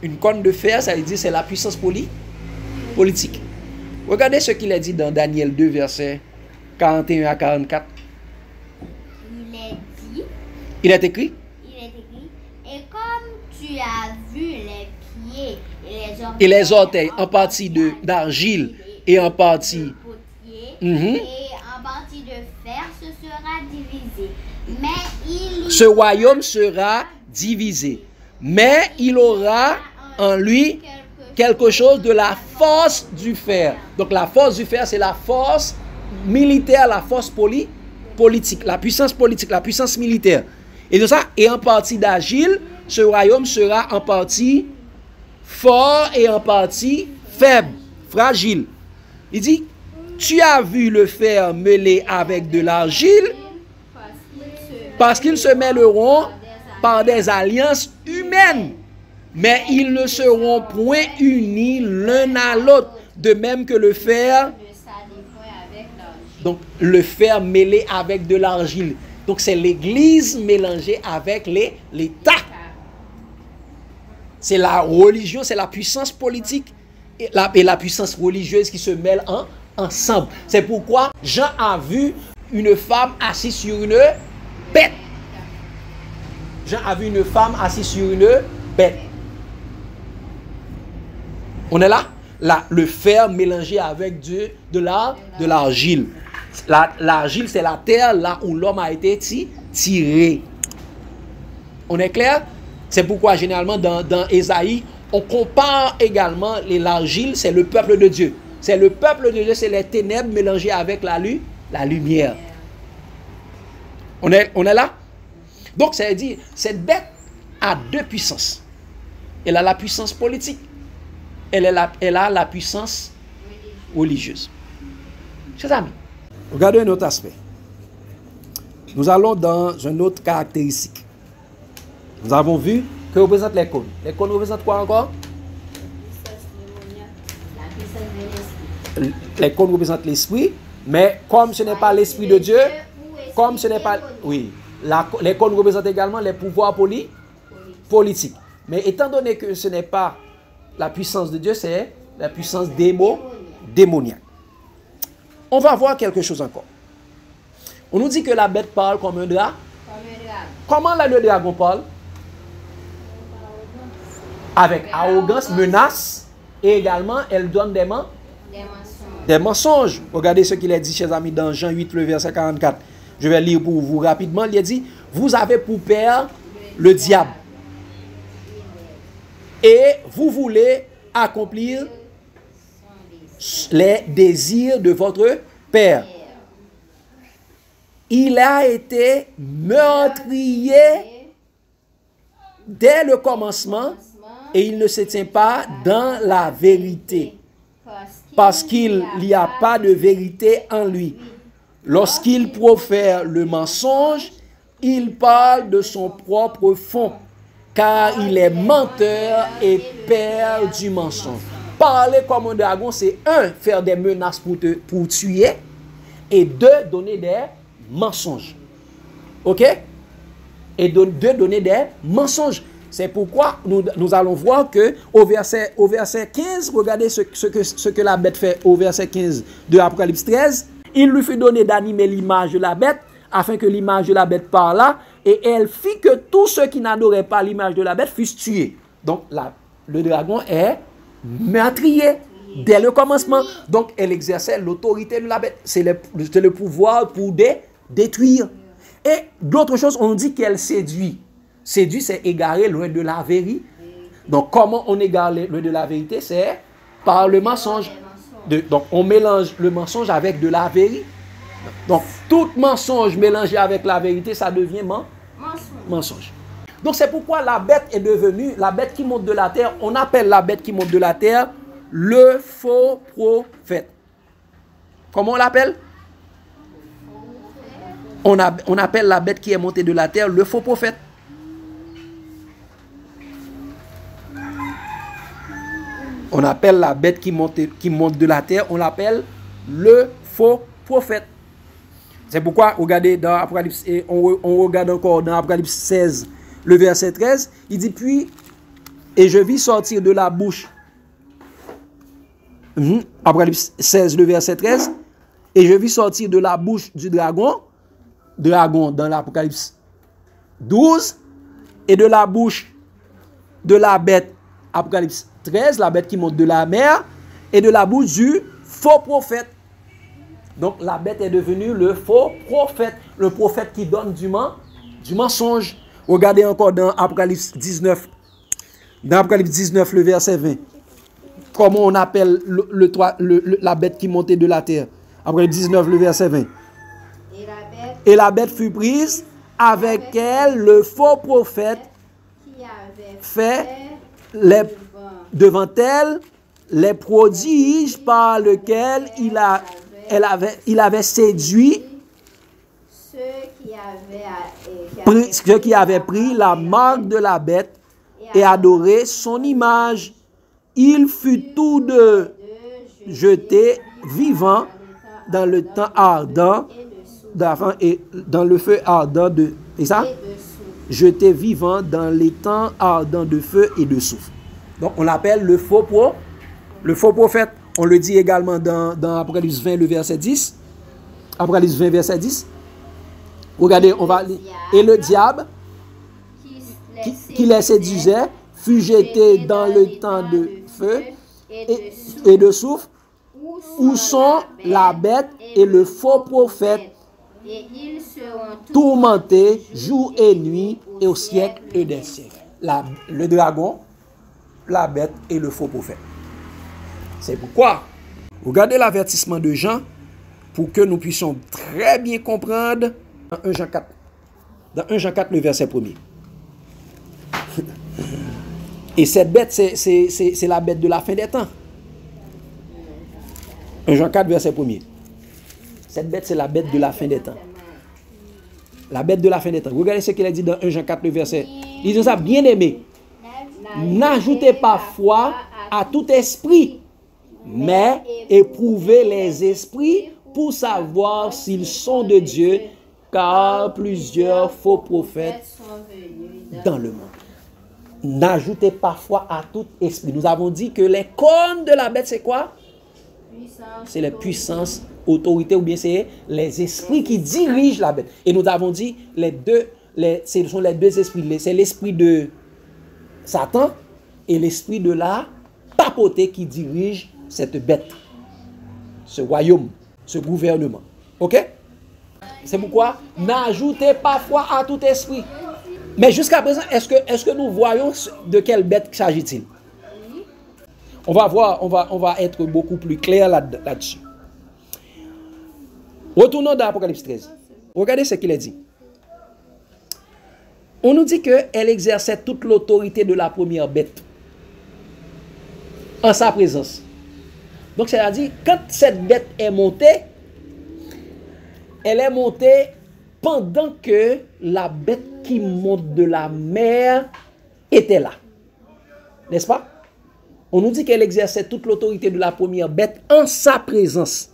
Une corne de fer, ça veut dire c'est la puissance politique. Regardez ce qu'il a dit dans Daniel 2, versets 41 à 44. Il est écrit. Et comme tu as vu les pieds et les orteils en partie d'argile et en partie et en partie de fer, ce sera divisé. Mais ce royaume sera divisé. Mais il aura en lui quelque chose de la force du fer. Donc la force du fer, c'est la force militaire, la force politique, la puissance militaire. Et de ça, et en partie d'agile, ce royaume sera en partie fort et en partie faible, fragile. Il dit, tu as vu le fer mêlé avec de l'argile, parce qu'ils se mêleront par des alliances humaines, mais ils ne seront point unis l'un à l'autre, de même que le fer. Donc le fer mêlé avec de l'argile. Donc c'est l'église mélangée avec l'État. C'est la religion, c'est la puissance politique et la puissance religieuse qui se mêlent ensemble. C'est pourquoi Jean a vu une femme assise sur une bête. Jean a vu une femme assise sur une bête. On est là? Là, le fer mélangé avec de l'argile. L'argile, c'est la terre là où l'homme a été tiré. On est clair? C'est pourquoi généralement dans Ésaïe, on compare également l'argile, c'est le peuple de Dieu. C'est le peuple de Dieu, c'est les ténèbres mélangées avec la lumière. On est là? Donc, ça veut dire, cette bête a deux puissances. Elle a la puissance politique. Elle a la puissance religieuse. Chers amis, regardez un autre aspect. Nous allons dans une autre caractéristique. Nous avons vu que représente les cônes. Les cônes représentent quoi encore? Les cônes représentent l'esprit, mais comme ce n'est pas l'esprit de Dieu, comme ce n'est pas... Oui, les cônes représentent également les pouvoirs politiques. Mais étant donné que ce n'est pas la puissance de Dieu, c'est la puissance démoniaque. On va voir quelque chose encore. On nous dit que la bête parle comme un dragon. Comment le dragon parle? Avec arrogance, menace, et également elle donne des mensonges. Regardez ce qu'il a dit, chers amis, dans Jean 8, le verset 44. Je vais lire pour vous rapidement. Il a dit, vous avez pour père le diable. Et vous voulez accomplir les désirs de votre père. Il a été meurtrier dès le commencement et il ne se tient pas dans la vérité, parce qu'il n'y a pas de vérité en lui. Lorsqu'il profère le mensonge, il parle de son propre fond, car il est menteur et père du mensonge. Parler comme un dragon, c'est un, faire des menaces pour tuer, et deux, donner des mensonges. Ok? Et deux, donner des mensonges. C'est pourquoi nous allons voir que au verset 15, regardez ce que la bête fait au verset 15 de Apocalypse 13. Il lui fut donné d'animer l'image de la bête, afin que l'image de la bête parla, et elle fit que tous ceux qui n'adoraient pas l'image de la bête fussent tués. Donc le dragon est meurtrier dès le commencement. Donc elle exerçait l'autorité de la bête. C'est le pouvoir pour détruire. Et d'autres choses, on dit qu'elle séduit. Séduit, c'est égarer loin de la vérité. Donc comment on égare loin de la vérité? C'est par le mensonge. Donc on mélange le mensonge avec de la vérité. Donc tout mensonge mélangé avec la vérité, ça devient mensonge. Donc c'est pourquoi la bête est devenue, la bête qui monte de la terre, on appelle la bête qui monte de la terre le faux prophète. Comment on l'appelle? On appelle la bête qui est montée de la terre le faux prophète. On appelle la bête qui monte de la terre, on l'appelle le faux prophète. C'est pourquoi, regardez dans Apocalypse, et on regarde encore dans Apocalypse 16, le verset 13, il dit, puis Et je vis sortir de la bouche. Apocalypse 16, le verset 13. Et je vis sortir de la bouche du dragon dans l'Apocalypse 12, et de la bouche de la bête, Apocalypse 13, la bête qui monte de la mer, et de la bouche du faux prophète. Donc la bête est devenue le faux prophète, le prophète qui donne du mensonge. Regardez encore dans Apocalypse 19. Dans Apocalypse 19, le verset 20. Comment on appelle la bête qui montait de la terre. Apocalypse 19, le verset 20. Et la bête fut prise, avec elle le faux prophète qui avait fait devant elle les prodiges par lesquels il avait séduit ceux qui avaient pris la marque de la bête et adoré son image. Il fut tous deux jetés vivants dans le temps ardent et dans le feu ardent de... Et ça? Jetés vivants dans les temps ardents de feu et de soufre. Donc on l'appelle le faux prophète. On le dit également dans Apocalypse 20, le verset 10. Apocalypse 20, verset 10. Regardez, on va lire. Et le diable qui les séduisait fut jeté dans le temps de feu et de soufre, où sont la bête et le faux prophète, et ils seront tourmentés jour et nuit et au siècle et des siècles. Le dragon, la bête et le faux prophète. C'est pourquoi, regardez l'avertissement de Jean pour que nous puissions très bien comprendre dans 1 Jean 4. Dans 1 Jean 4, le verset 1er. Et cette bête, c'est la bête de la fin des temps. 1 Jean 4, verset 1er. Cette bête, c'est la bête de la fin des temps. La bête de la fin des temps. Regardez ce qu'il a dit dans 1 Jean 4, le verset. Il dit ça, bien aimé. N'ajoutez pas foi à tout esprit, mais éprouvez les esprits pour savoir s'ils sont de Dieu, car plusieurs faux prophètes sont venus dans le monde. N'ajoutez pas foi à tout esprit. Nous avons dit que les cornes de la bête, c'est quoi? C'est les puissances, autorités, ou bien c'est les esprits qui dirigent la bête. Et nous avons dit, ce sont les deux esprits. C'est l'esprit de Satan et l'esprit de la papauté qui dirige cette bête, ce royaume, ce gouvernement. Ok? C'est pourquoi n'ajoutez pas foi à tout esprit. Mais jusqu'à présent, est-ce que nous voyons de quelle bête s'agit-il? On va voir, on va être beaucoup plus clair là-dessus. Retournons dans Apocalypse 13. Regardez ce qu'il a dit. On nous dit qu'elle exerçait toute l'autorité de la première bête en sa présence. Donc, c'est-à-dire, quand cette bête est montée, elle est montée pendant que la bête qui monte de la mer était là. N'est-ce pas? On nous dit qu'elle exerçait toute l'autorité de la première bête en sa présence.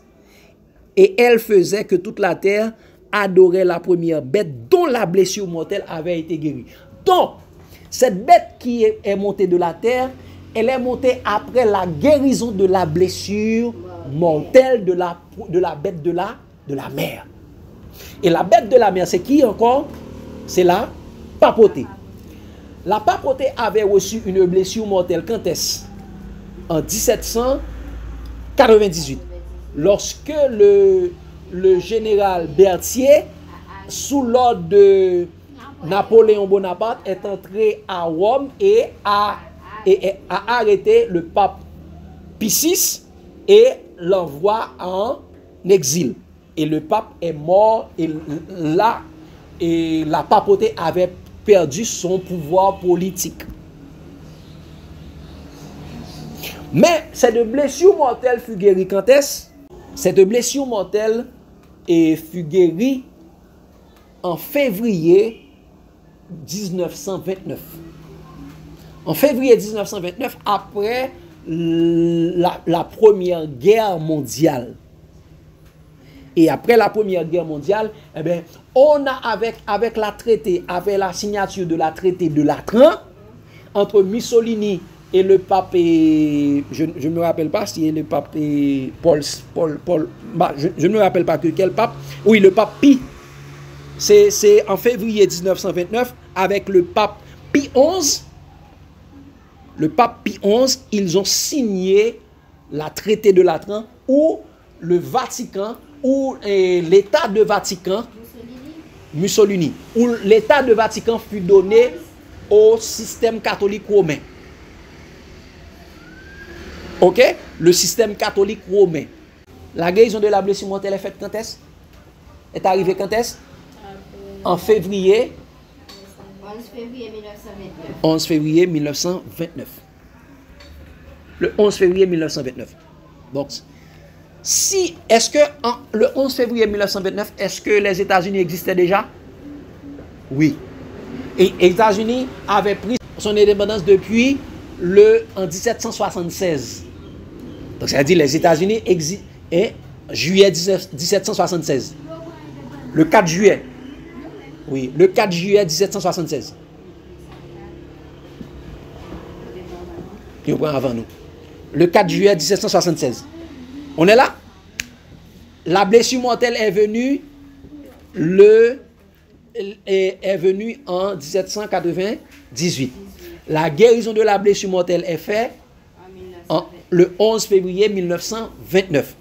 Et elle faisait que toute la terre adorait la première bête dont la blessure mortelle avait été guérie. Donc, cette bête qui est montée de la terre, elle est montée après la guérison de la blessure mortelle de la bête de la mer. Et la bête de la mer, c'est qui encore? C'est la papauté. La papauté avait reçu une blessure mortelle quand est-ce? En 1798, lorsque le général Berthier, sous l'ordre de Napoléon Bonaparte, est entré à Rome et a arrêté le pape Pie VI et l'envoie en exil. Et le pape est mort et la papauté avait perdu son pouvoir politique. Mais cette blessure mortelle fut guérie quand est-ce? Cette blessure mortelle fut guérie en février 1929. En février 1929, après la Première Guerre mondiale. Et après la Première Guerre mondiale, eh bien, on a avec la signature de la traité de Latran, entre Mussolini et le pape, je ne me rappelle pas si le pape Paul, je ne me rappelle pas que quel pape, oui, le pape Pie, c'est en février 1929, avec le pape Pie XI, ils ont signé la traité de Latran, où le Vatican, où l'État de Vatican, Mussolini, où l'État de Vatican fut donné au système catholique romain. Ok? Le système catholique romain. La guérison de la blessure mortelle est faite quand est-ce? Est arrivée quand est-ce? En février. 11 février 1929. 11 février 1929. Le 11 février 1929. Donc, si, est-ce que le 11 février 1929, est-ce que les États-Unis existaient déjà? Oui. Et les États-Unis avaient pris son indépendance depuis en 1776. Donc, ça veut dire les États-Unis existent juillet 1776. Le 4 juillet. Oui, le 4 juillet 1776. Qui reprend avant nous. Le 4 juillet 1776. On est là? La blessure mortelle est venue en 1798. La guérison de la blessure mortelle est faite le 11 février 1929.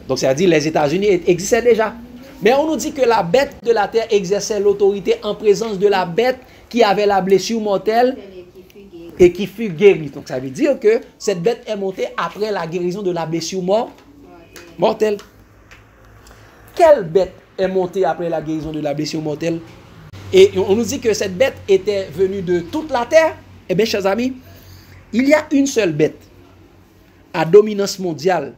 Donc, c'est-à-dire les États-Unis existaient déjà. Mais on nous dit que la bête de la terre exerçait l'autorité en présence de la bête qui avait la blessure mortelle et qui fut guérie. Donc, ça veut dire que cette bête est montée après la guérison de la blessure mortelle. Quelle bête est montée après la guérison de la blessure mortelle? Et on nous dit que cette bête était venue de toute la terre. Eh bien, chers amis, il y a une seule bête à dominance mondiale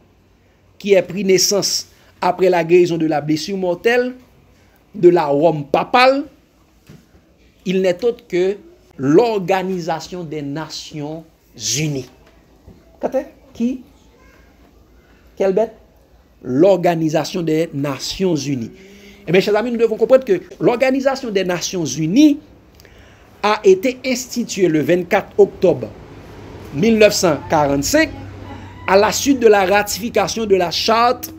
qui a pris naissance après la guérison de la blessure mortelle de la Rome papale. Il n'est autre que l'Organisation des Nations Unies. Qui? Quelle bête? L'Organisation des Nations Unies. Eh bien, chers amis, nous devons comprendre que l'Organisation des Nations Unies a été instituée le 24 octobre 1945 à la suite de la ratification de la charte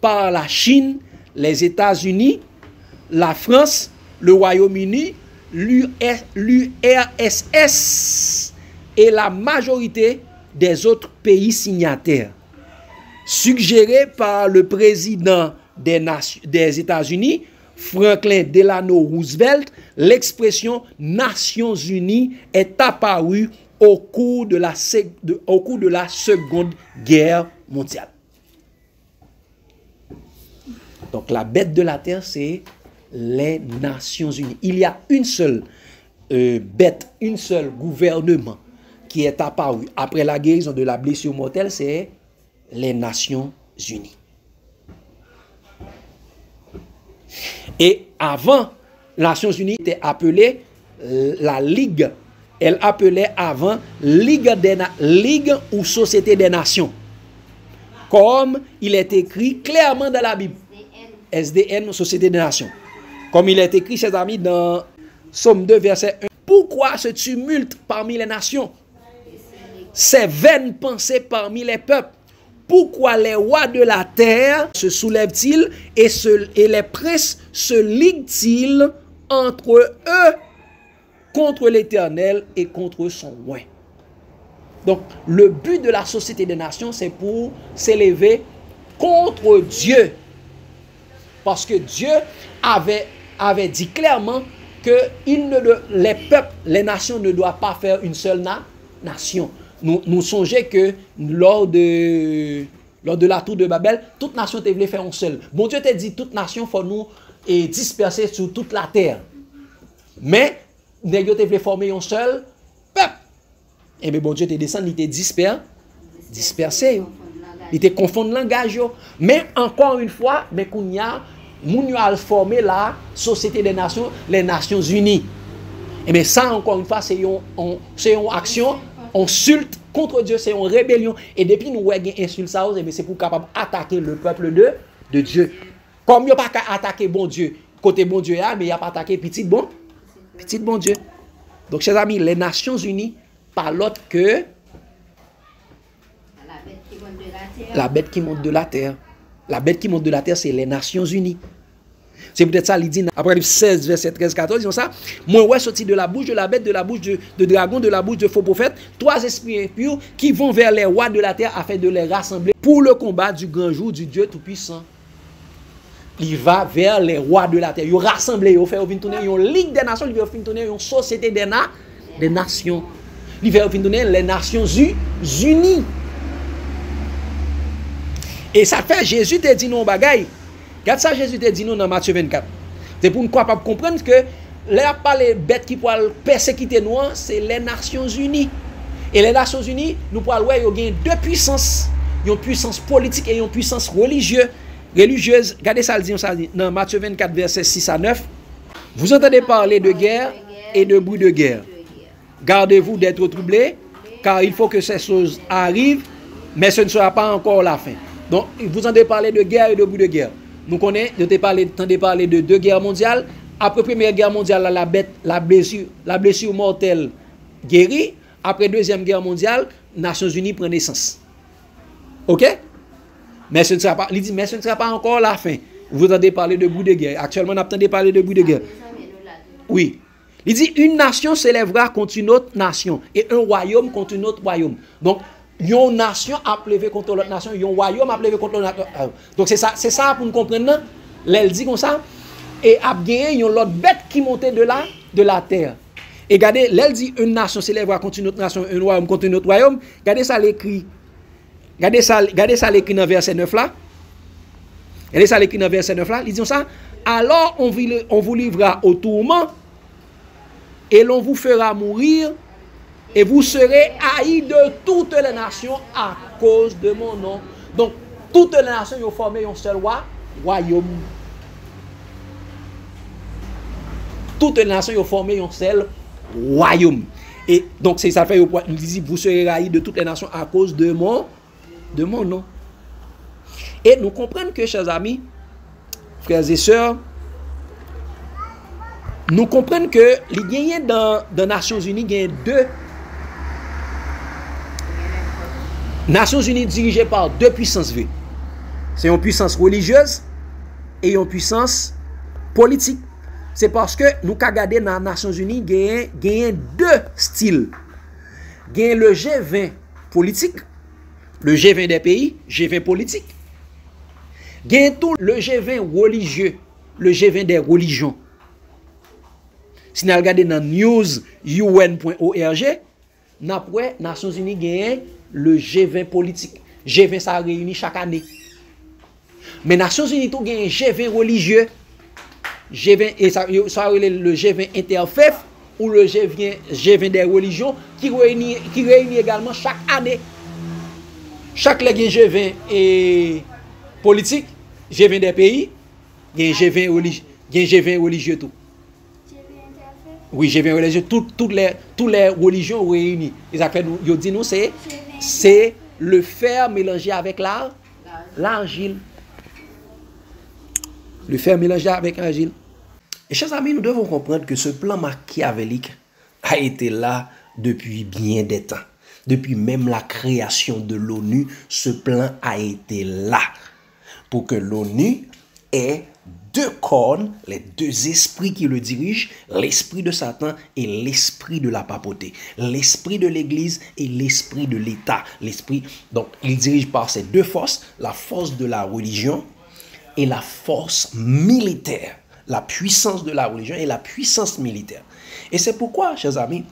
par la Chine, les États-Unis, la France, le Royaume-Uni, l'URSS et la majorité des autres pays signataires. Suggéré par le président des États-Unis, Franklin Delano Roosevelt, l'expression Nations Unies est apparue au cours de la Seconde Guerre mondiale. Donc la bête de la terre, c'est les Nations Unies. Il y a une seule bête, un seul gouvernement qui est apparu après la guérison de la blessure mortelle, c'est les Nations Unies. Et avant, les Nations Unies était appelée la Ligue. Elle appelait avant Ligue ou Société des Nations. Comme il est écrit clairement dans la Bible. SDN, Société des Nations. Comme il est écrit, chers amis, dans Somme 2, verset 1. Pourquoi ce tumulte parmi les nations? Ces vaines pensées parmi les peuples? Pourquoi les rois de la terre se soulèvent-ils et les princes se liguent-ils entre eux contre l'Éternel et contre son roi? Donc, le but de la Société des Nations, c'est pour s'élever contre Dieu. Parce que Dieu avait dit clairement que les peuples, les nations ne doivent pas faire une seule nation. Nous songeons que lors de la tour de Babel, toute nation te voulait faire un seul. Bon Dieu t'a dit, toute nation, il faut nous disperser sur toute la terre. Mais, Dieu te voulait former un seul peuple. Et bien, bon Dieu te descend, il te dispersé. Il te confond le langage. Mais encore une fois, qu'on a formé la Société des Nations, les Nations Unies. Et bien ça, encore une fois, c'est une action, on insulte contre Dieu, c'est une rébellion. Et depuis nous voyons insulte ça, c'est pour capable attaquer le peuple de Dieu. Comme il n'y a pas qu'à attaquer bon Dieu, côté bon Dieu, mais il n'y a pas attaqué petit bon Dieu. Donc, chers amis, les Nations Unies, pas l'autre que La bête qui monte de la terre. la bête qui monte de la terre. La bête qui monte de la terre, c'est les Nations Unies. C'est peut-être ça, il dit, Apocalypse 16, verset 13-14, ils ont ça. Moi, ouais, sorti de la bouche de la bête, de la bouche de dragon, de la bouche de faux prophètes, 3 esprits impurs qui vont vers les rois de la terre afin de les rassembler pour le combat du grand jour du Dieu Tout-Puissant. Il va vers les rois de la terre. Il rassemble, il fait une ligue des nations, il va faire une société des nations. Il va faire les Nations Unies. Et ça fait, Jésus te dit non bagaille. Regarde ça, Jésus te dit non dans Matthieu 24. C'est pour nous capables de comprendre que là, pas les bêtes qui pourraient persécuter nous, c'est les Nations Unies. Et les Nations Unies, nous pourrons voir, il y a deux puissances. Il y a une puissance politique et une puissance religieuse. Regardez ça, dit dans Matthieu 24, versets 6 à 9. Vous entendez parler de guerre et de bruit de guerre. Gardez-vous d'être troublés, car il faut que ces choses arrivent, mais ce ne sera pas encore la fin. Donc, vous entendez parler de guerre et de bruit de guerre. Nous connaissons, entendez parler de 2 guerres mondiales. Après la Première Guerre mondiale, la blessure mortelle guérie. Après la Deuxième Guerre mondiale, Nations Unies prend naissance. Ok? Mais ce ne sera pas, il dit, mais ce ne sera pas encore la fin. Vous entendez parler de bruit de guerre. Actuellement, on entend parler de bruit de guerre. Oui. Il dit, une nation s'élèvera contre une autre nation et un royaume contre un autre royaume. Donc, une nation a levé contre l'autre nation, un royaume a levé contre l'autre nation. Donc, c'est ça pour nous comprendre. Elle dit comme ça. Et a gagné une autre bête qui montait de la terre. Et regardez, elle dit, une nation s'élèvera contre une autre nation, un royaume contre un autre royaume. Regardez ça l'écrit. Regardez ça l'écrit dans verset 9 là. Regardez ça l'écrit dans verset 9 là. Ils disent ça. Alors on vous livrera au tourment et l'on vous fera mourir et vous serez haïs de toutes les nations à cause de mon nom. Donc, toutes les nations ont formé un seul royaume. Toutes les nations ont formé un seul royaume. Et donc, c'est ça fait, vous serez haïs de toutes les nations à cause de mon nom. Et nous comprenons que, chers amis, frères et sœurs, nous comprenons que les gagnants dans les Nations Unies, il y a 2 Nations Unies dirigées par 2 puissances V. C'est une puissance religieuse et une puissance politique. C'est parce que nous avons regardé dans les Nations Unies, il y a 2 styles. Il y a le G20 politique, le G20 des pays, G20 politique. Il y a tout le G20 religieux, le G20 des religions. Si nous regardons dans news.un.org, nous avons les Nations Unies gagnent le G20 politique. G20 ça réunit chaque année. Mais les Nations Unies tout gagnent G20 religieux. G20 et ça le G20 interfaith ou le G20 des religions qui réunit également chaque année. Chaque G20 et politique, G20 des pays, il y a G20 religieux tout. Oui, G20 religieux, toutes les religions réunies. Ils disent nous c'est le fer mélangé avec l'argile. Le fer mélangé avec l'argile. Et chers amis, nous devons comprendre que ce plan machiavélique a été là depuis bien des temps. Depuis même la création de l'ONU, ce plan a été là pour que l'ONU ait 2 cornes, les 2 esprits qui le dirigent, l'esprit de Satan et l'esprit de la papauté, l'esprit de l'Église et l'esprit de l'État. Donc, il dirige par ces 2 forces, la force de la religion et la force militaire, la puissance de la religion et la puissance militaire. Et c'est pourquoi, chers amis,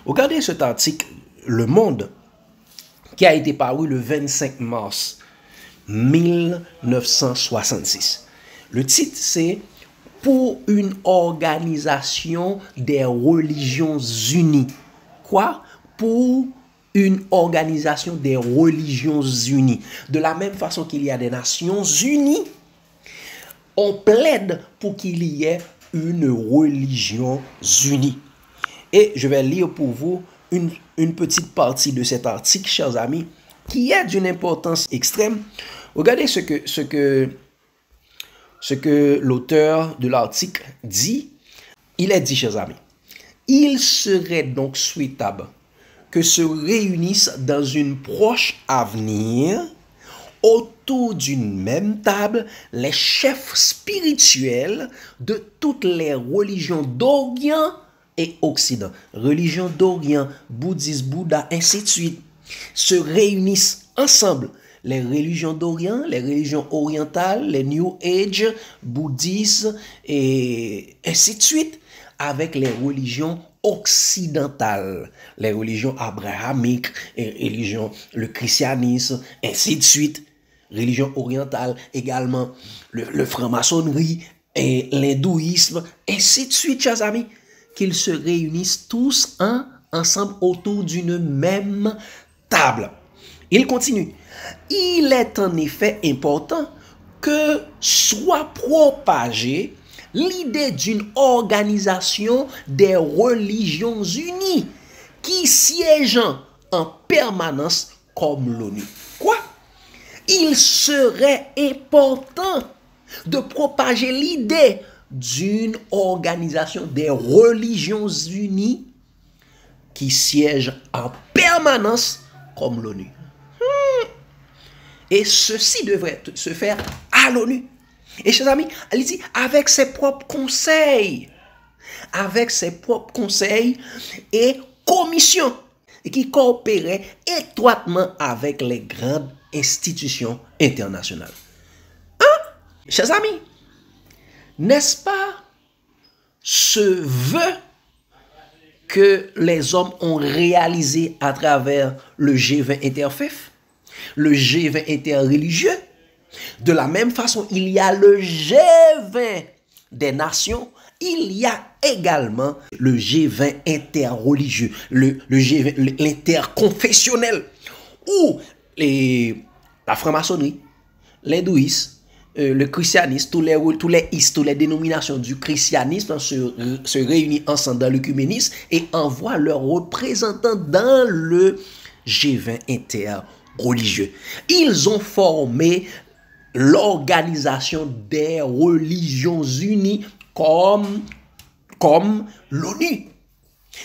regardez cet article, Le Monde, qui a été paru le 25 mars 1966. Le titre, c'est « Pour une organisation des religions unies ». Quoi? Pour une organisation des religions unies. De la même façon qu'il y a des Nations Unies, on plaide pour qu'il y ait une religion unie. Et je vais lire pour vous une petite partie de cet article, chers amis, qui est d'une importance extrême. Regardez ce que l'auteur de l'article dit. Il est dit, chers amis, Il serait donc souhaitable que se réunissent dans une proche avenir autour d'une même table les chefs spirituels de toutes les religions d'Orient et Occident. Religion d'Orient, bouddhisme, Bouddha, ainsi de suite, se réunissent ensemble. Les religions d'Orient, les religions orientales, les New Age, bouddhisme et ainsi de suite, avec les religions occidentales, les religions abrahamiques, le christianisme, ainsi de suite. Religion orientale également, le franc-maçonnerie et l'hindouisme, ainsi de suite, chers amis, qu'ils se réunissent tous ensemble autour d'une même table. Il continue. Il est en effet important que soit propagée l'idée d'une organisation des religions unies qui siégeant en permanence comme l'ONU. Quoi? Il serait important de propager l'idée d'une organisation des religions unies qui siège en permanence comme l'ONU. Et ceci devrait se faire à l'ONU. Et chers amis, elle dit avec ses propres conseils. Avec ses propres conseils et commissions qui coopéraient étroitement avec les grandes institutions internationales. Chers amis, n'est-ce pas ce vœu que les hommes ont réalisé à travers le G20 interfaith, le G20 interreligieux? De la même façon, il y a le G20 des nations, il y a également le G20 interreligieux, le G20, l'interconfessionnel, où la franc-maçonnerie, l'hindouisme, le christianisme, toutes les dénominations du christianisme se réunissent ensemble dans l'œcuménisme et envoient leurs représentants dans le G20 interreligieux. Ils ont formé l'organisation des religions unies comme l'ONU.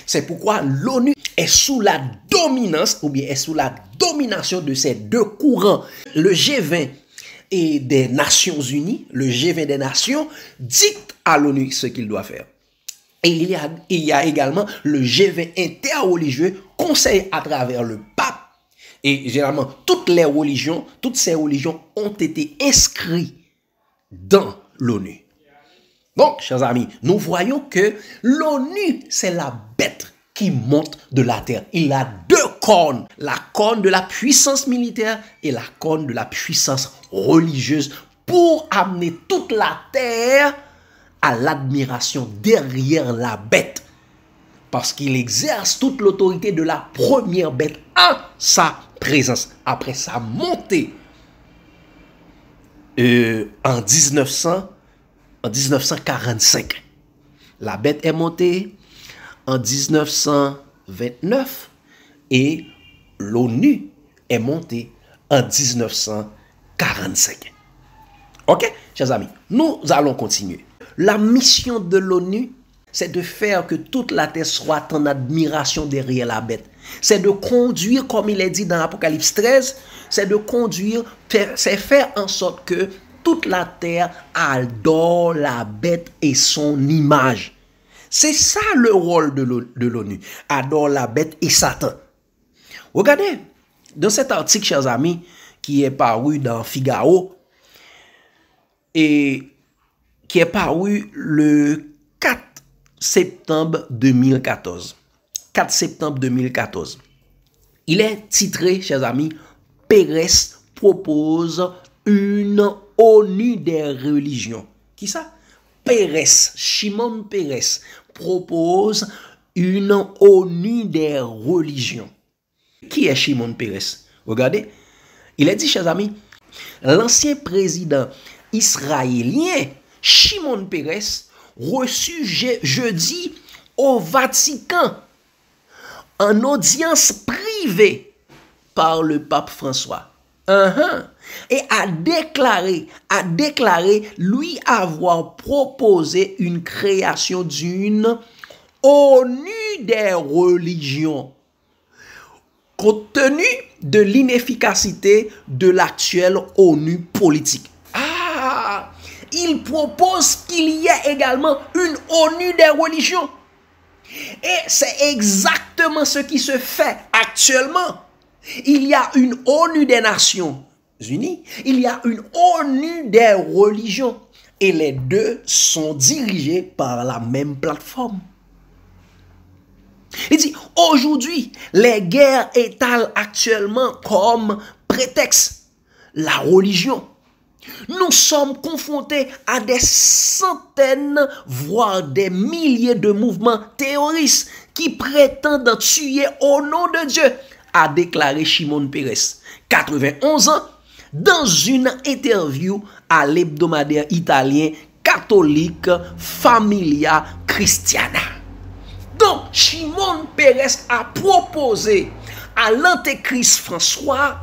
C'est pourquoi l'ONU est sous la dominance ou bien est sous la domination de ces deux courants. Le G20 et des Nations Unies, le G20 des Nations, dicte à l'ONU ce qu'il doit faire. Et il y a également le G20 interreligieux, conseil à travers le pape. Et généralement, toutes ces religions ont été inscrites dans l'ONU. Donc, chers amis, nous voyons que l'ONU, c'est la bête qui monte de la terre. Il a deux cornes, la corne de la puissance militaire et la corne de la puissance religieuse pour amener toute la terre à l'admiration derrière la bête. Parce qu'il exerce toute l'autorité de la première bête en sa présence. Après sa montée en 1945. La bête est montée en 1929 et l'ONU est montée en 1945. Ok, chers amis, nous allons continuer. La mission de l'ONU, c'est de faire que toute la terre soit en admiration derrière la bête. C'est de conduire, comme il est dit dans Apocalypse 13, c'est de conduire, c'est faire en sorte que toute la terre adore la bête et son image. C'est ça le rôle de l'ONU. Adore la bête et Satan. Regardez, dans cet article, chers amis, qui est paru dans Figaro, et qui est paru le 4 septembre 2014. 4 septembre 2014. Il est titré, chers amis, Pérez propose une ONU des religions. Qui ça? Pérez, Shimon Pérez propose une ONU des religions. Qui est Shimon Pérez? Regardez, il est dit, chers amis, l'ancien président israélien Shimon Pérez reçu jeudi au Vatican en audience privée par le pape François. Et a déclaré lui avoir proposé une création d'une ONU des religions, compte tenu de l'inefficacité de l'actuelle ONU politique. Ah, il propose qu'il y ait également une ONU des religions. Et c'est exactement ce qui se fait actuellement. Il y a une ONU des Nations Unies, il y a une ONU des religions. Et les deux sont dirigés par la même plateforme. Il dit, aujourd'hui, les guerres étalent actuellement comme prétexte la religion. Nous sommes confrontés à des centaines, voire des milliers de mouvements terroristes qui prétendent tuer au nom de Dieu, a déclaré Shimon Peres, 91 ans, dans une interview à l'hebdomadaire italien catholique Familia Cristiana. Donc, Shimon Peres a proposé à l'antéchrist François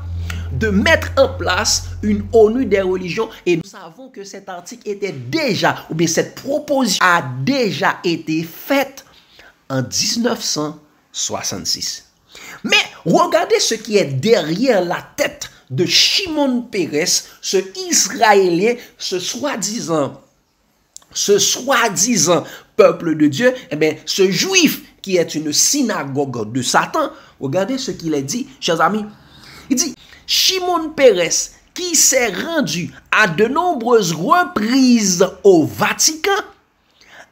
de mettre en place une ONU des religions, et nous savons que cet article était déjà, ou bien cette proposition a déjà été faite en 1966. Mais regardez ce qui est derrière la tête de Shimon Peres, ce Israélien, ce soi-disant peuple de Dieu, eh bien, ce juif qui est une synagogue de Satan. Regardez ce qu'il a dit, chers amis. Il dit, Shimon Peres, qui s'est rendu à de nombreuses reprises au Vatican,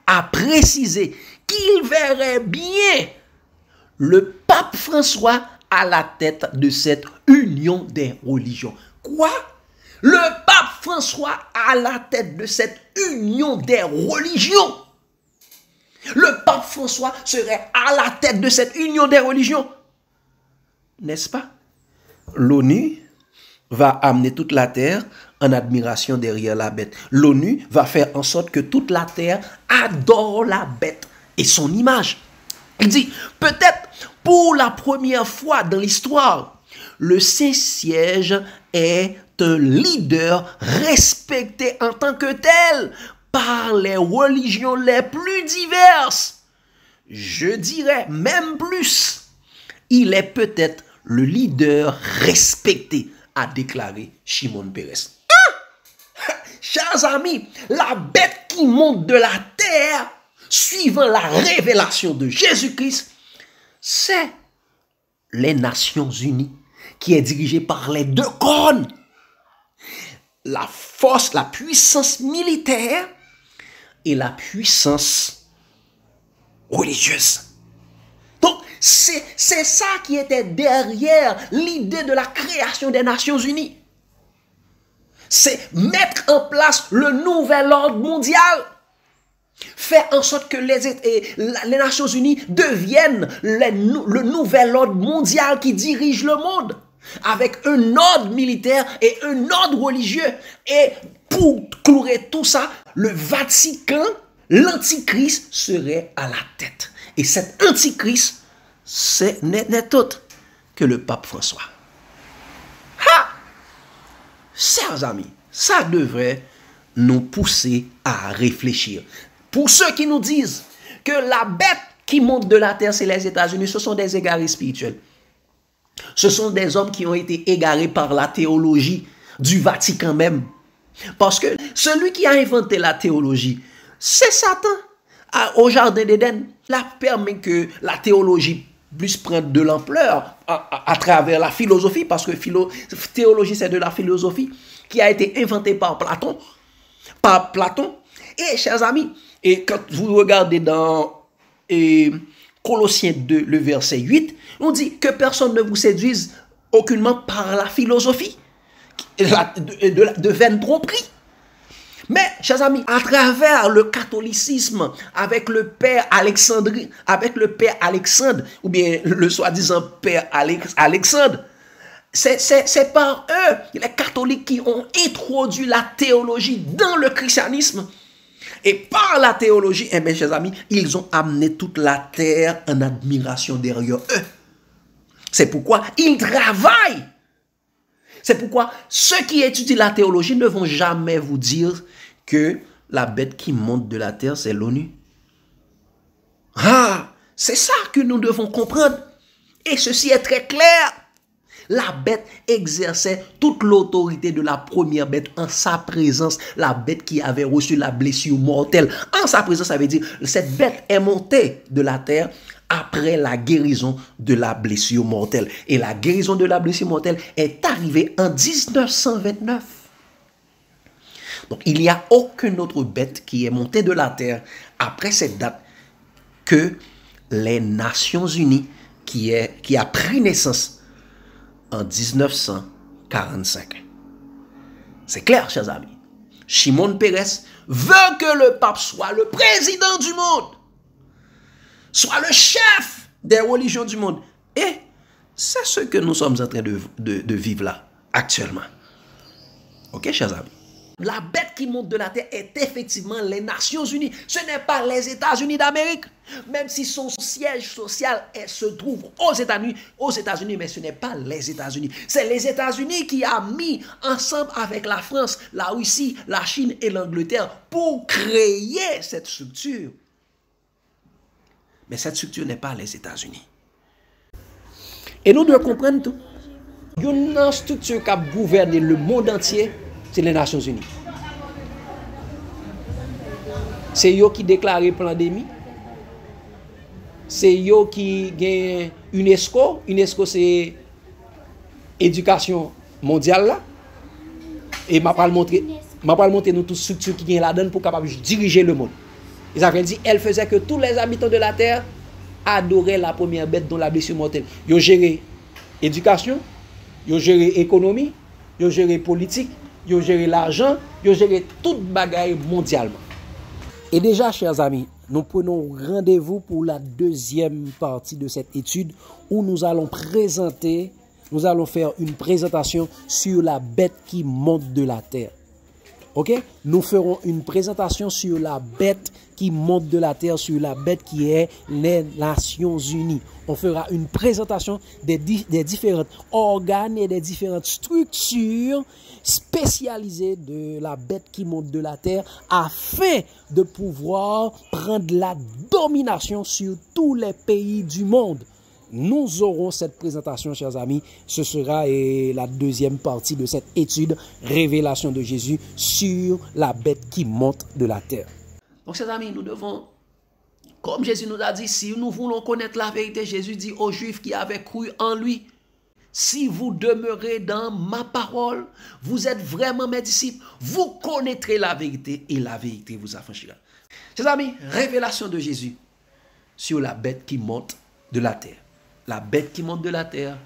a précisé qu'il verrait bien le pape François à la tête de cette union des religions. Quoi? Le pape François à la tête de cette union des religions? Le pape François serait à la tête de cette union des religions? N'est-ce pas? L'ONU va amener toute la terre en admiration derrière la bête. L'ONU va faire en sorte que toute la terre adore la bête et son image. Il dit, peut-être pour la première fois dans l'histoire, le Saint-Siège est un leader respecté en tant que tel par les religions les plus diverses. Je dirais même plus, il est peut-être le leader respecté, a déclaré Shimon Peres. Chers amis, la bête qui monte de la terre, suivant la révélation de Jésus-Christ, c'est les Nations Unies, qui est dirigée par les deux cornes. La force, la puissance militaire et la puissance religieuse. Donc, c'est ça qui était derrière l'idée de la création des Nations Unies. C'est mettre en place le nouvel ordre mondial. Faire en sorte que les Nations Unies deviennent le nouvel ordre mondial qui dirige le monde. Avec un ordre militaire et un ordre religieux. Et pour clouer tout ça, le Vatican, l'Antichrist serait à la tête. Et cet Antichrist, n'est autre que le pape François. Ha! Chers amis, ça devrait nous pousser à réfléchir. Pour ceux qui nous disent que la bête qui monte de la terre, c'est les États-Unis, ce sont des égarés spirituels. Ce sont des hommes qui ont été égarés par la théologie du Vatican même. Parce que celui qui a inventé la théologie, c'est Satan. Au jardin d'Éden, il a permis que la théologie puisse prendre de l'ampleur à travers la philosophie, parce que théologie, c'est de la philosophie qui a été inventée par Platon. Et, chers amis, et quand vous regardez dans Colossiens 2, le verset 8, on dit que personne ne vous séduise aucunement par la philosophie de vaine tromperie. Mais, chers amis, à travers le catholicisme, avec le père Alexandre, ou bien le soi-disant père Alexandre, c'est par eux, les catholiques, qui ont introduit la théologie dans le christianisme. Et par la théologie, eh bien, chers amis, ils ont amené toute la terre en admiration derrière eux. C'est pourquoi ils travaillent. C'est pourquoi ceux qui étudient la théologie ne vont jamais vous dire que la bête qui monte de la terre, c'est l'ONU. Ah! C'est ça que nous devons comprendre. Et ceci est très clair. La bête exerçait toute l'autorité de la première bête en sa présence. La bête qui avait reçu la blessure mortelle. En sa présence, ça veut dire cette bête est montée de la terre après la guérison de la blessure mortelle. Et la guérison de la blessure mortelle est arrivée en 1929. Donc, il n'y a aucune autre bête qui est montée de la terre après cette date que les Nations Unies qui a pris naissance en 1945. C'est clair, chers amis. Shimon Peres veut que le pape soit le président du monde, soit le chef des religions du monde. Et c'est ce que nous sommes en train de vivre là, actuellement. Ok, chers amis? La bête qui monte de la terre est effectivement les Nations Unies. Ce n'est pas les États-Unis d'Amérique. Même si son siège social se trouve aux États-Unis, mais ce n'est pas les États-Unis. C'est les États-Unis qui a mis ensemble avec la France, la Russie, la Chine et l'Angleterre pour créer cette structure. Mais cette structure n'est pas les États-Unis. Et nous devons comprendre tout. Une structure qui a gouverné le monde entier, c'est les Nations Unies. C'est eux qui déclarent la pandémie. C'est eux qui gagnent UNESCO. UNESCO, c'est éducation mondiale là. Et je vais montrer nous toutes structures qui gagnent là-dedans pour capable diriger le monde. Ils avaient dit, elle faisait que tous les habitants de la terre adoraient la première bête dont la blessure mortelle. Ils ont géré éducation, ils ont géré économie, ils ont géré politique, ils ont géré l'argent, ils ont géré toute bagaille mondialement. Et déjà, chers amis, nous prenons rendez-vous pour la deuxième partie de cette étude où nous allons faire une présentation sur la bête qui monte de la terre. Ok? Nous ferons une présentation sur la bête qui monte de la terre, sur la bête qui est les Nations Unies. On fera une présentation des différents organes et des différentes structures spécialisées de la bête qui monte de la terre afin de pouvoir prendre la domination sur tous les pays du monde. Nous aurons cette présentation, chers amis. Ce sera la deuxième partie de cette étude, révélation de Jésus sur la bête qui monte de la terre. Donc, chers amis, nous devons, comme Jésus nous a dit, si nous voulons connaître la vérité, Jésus dit aux Juifs qui avaient cru en lui, si vous demeurez dans ma parole, vous êtes vraiment mes disciples, vous connaîtrez la vérité et la vérité vous affranchira. Chers amis, révélation de Jésus sur la bête qui monte de la terre. La bête qui monte de la terre,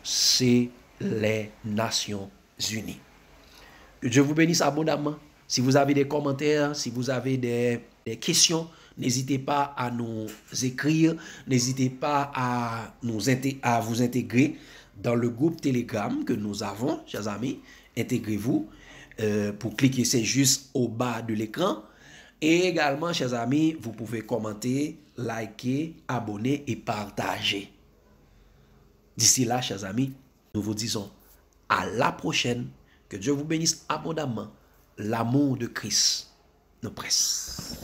c'est les Nations Unies. Que Dieu vous bénisse abondamment. Si vous avez des commentaires, si vous avez des questions, n'hésitez pas à nous écrire. N'hésitez pas à vous intégrer dans le groupe Telegram que nous avons, chers amis. Intégrez-vous. Pour cliquer, c'est juste au bas de l'écran. Et également, chers amis, vous pouvez commenter, liker, abonner et partager. D'ici là, chers amis, nous vous disons à la prochaine. Que Dieu vous bénisse abondamment. L'amour de Christ nous presse.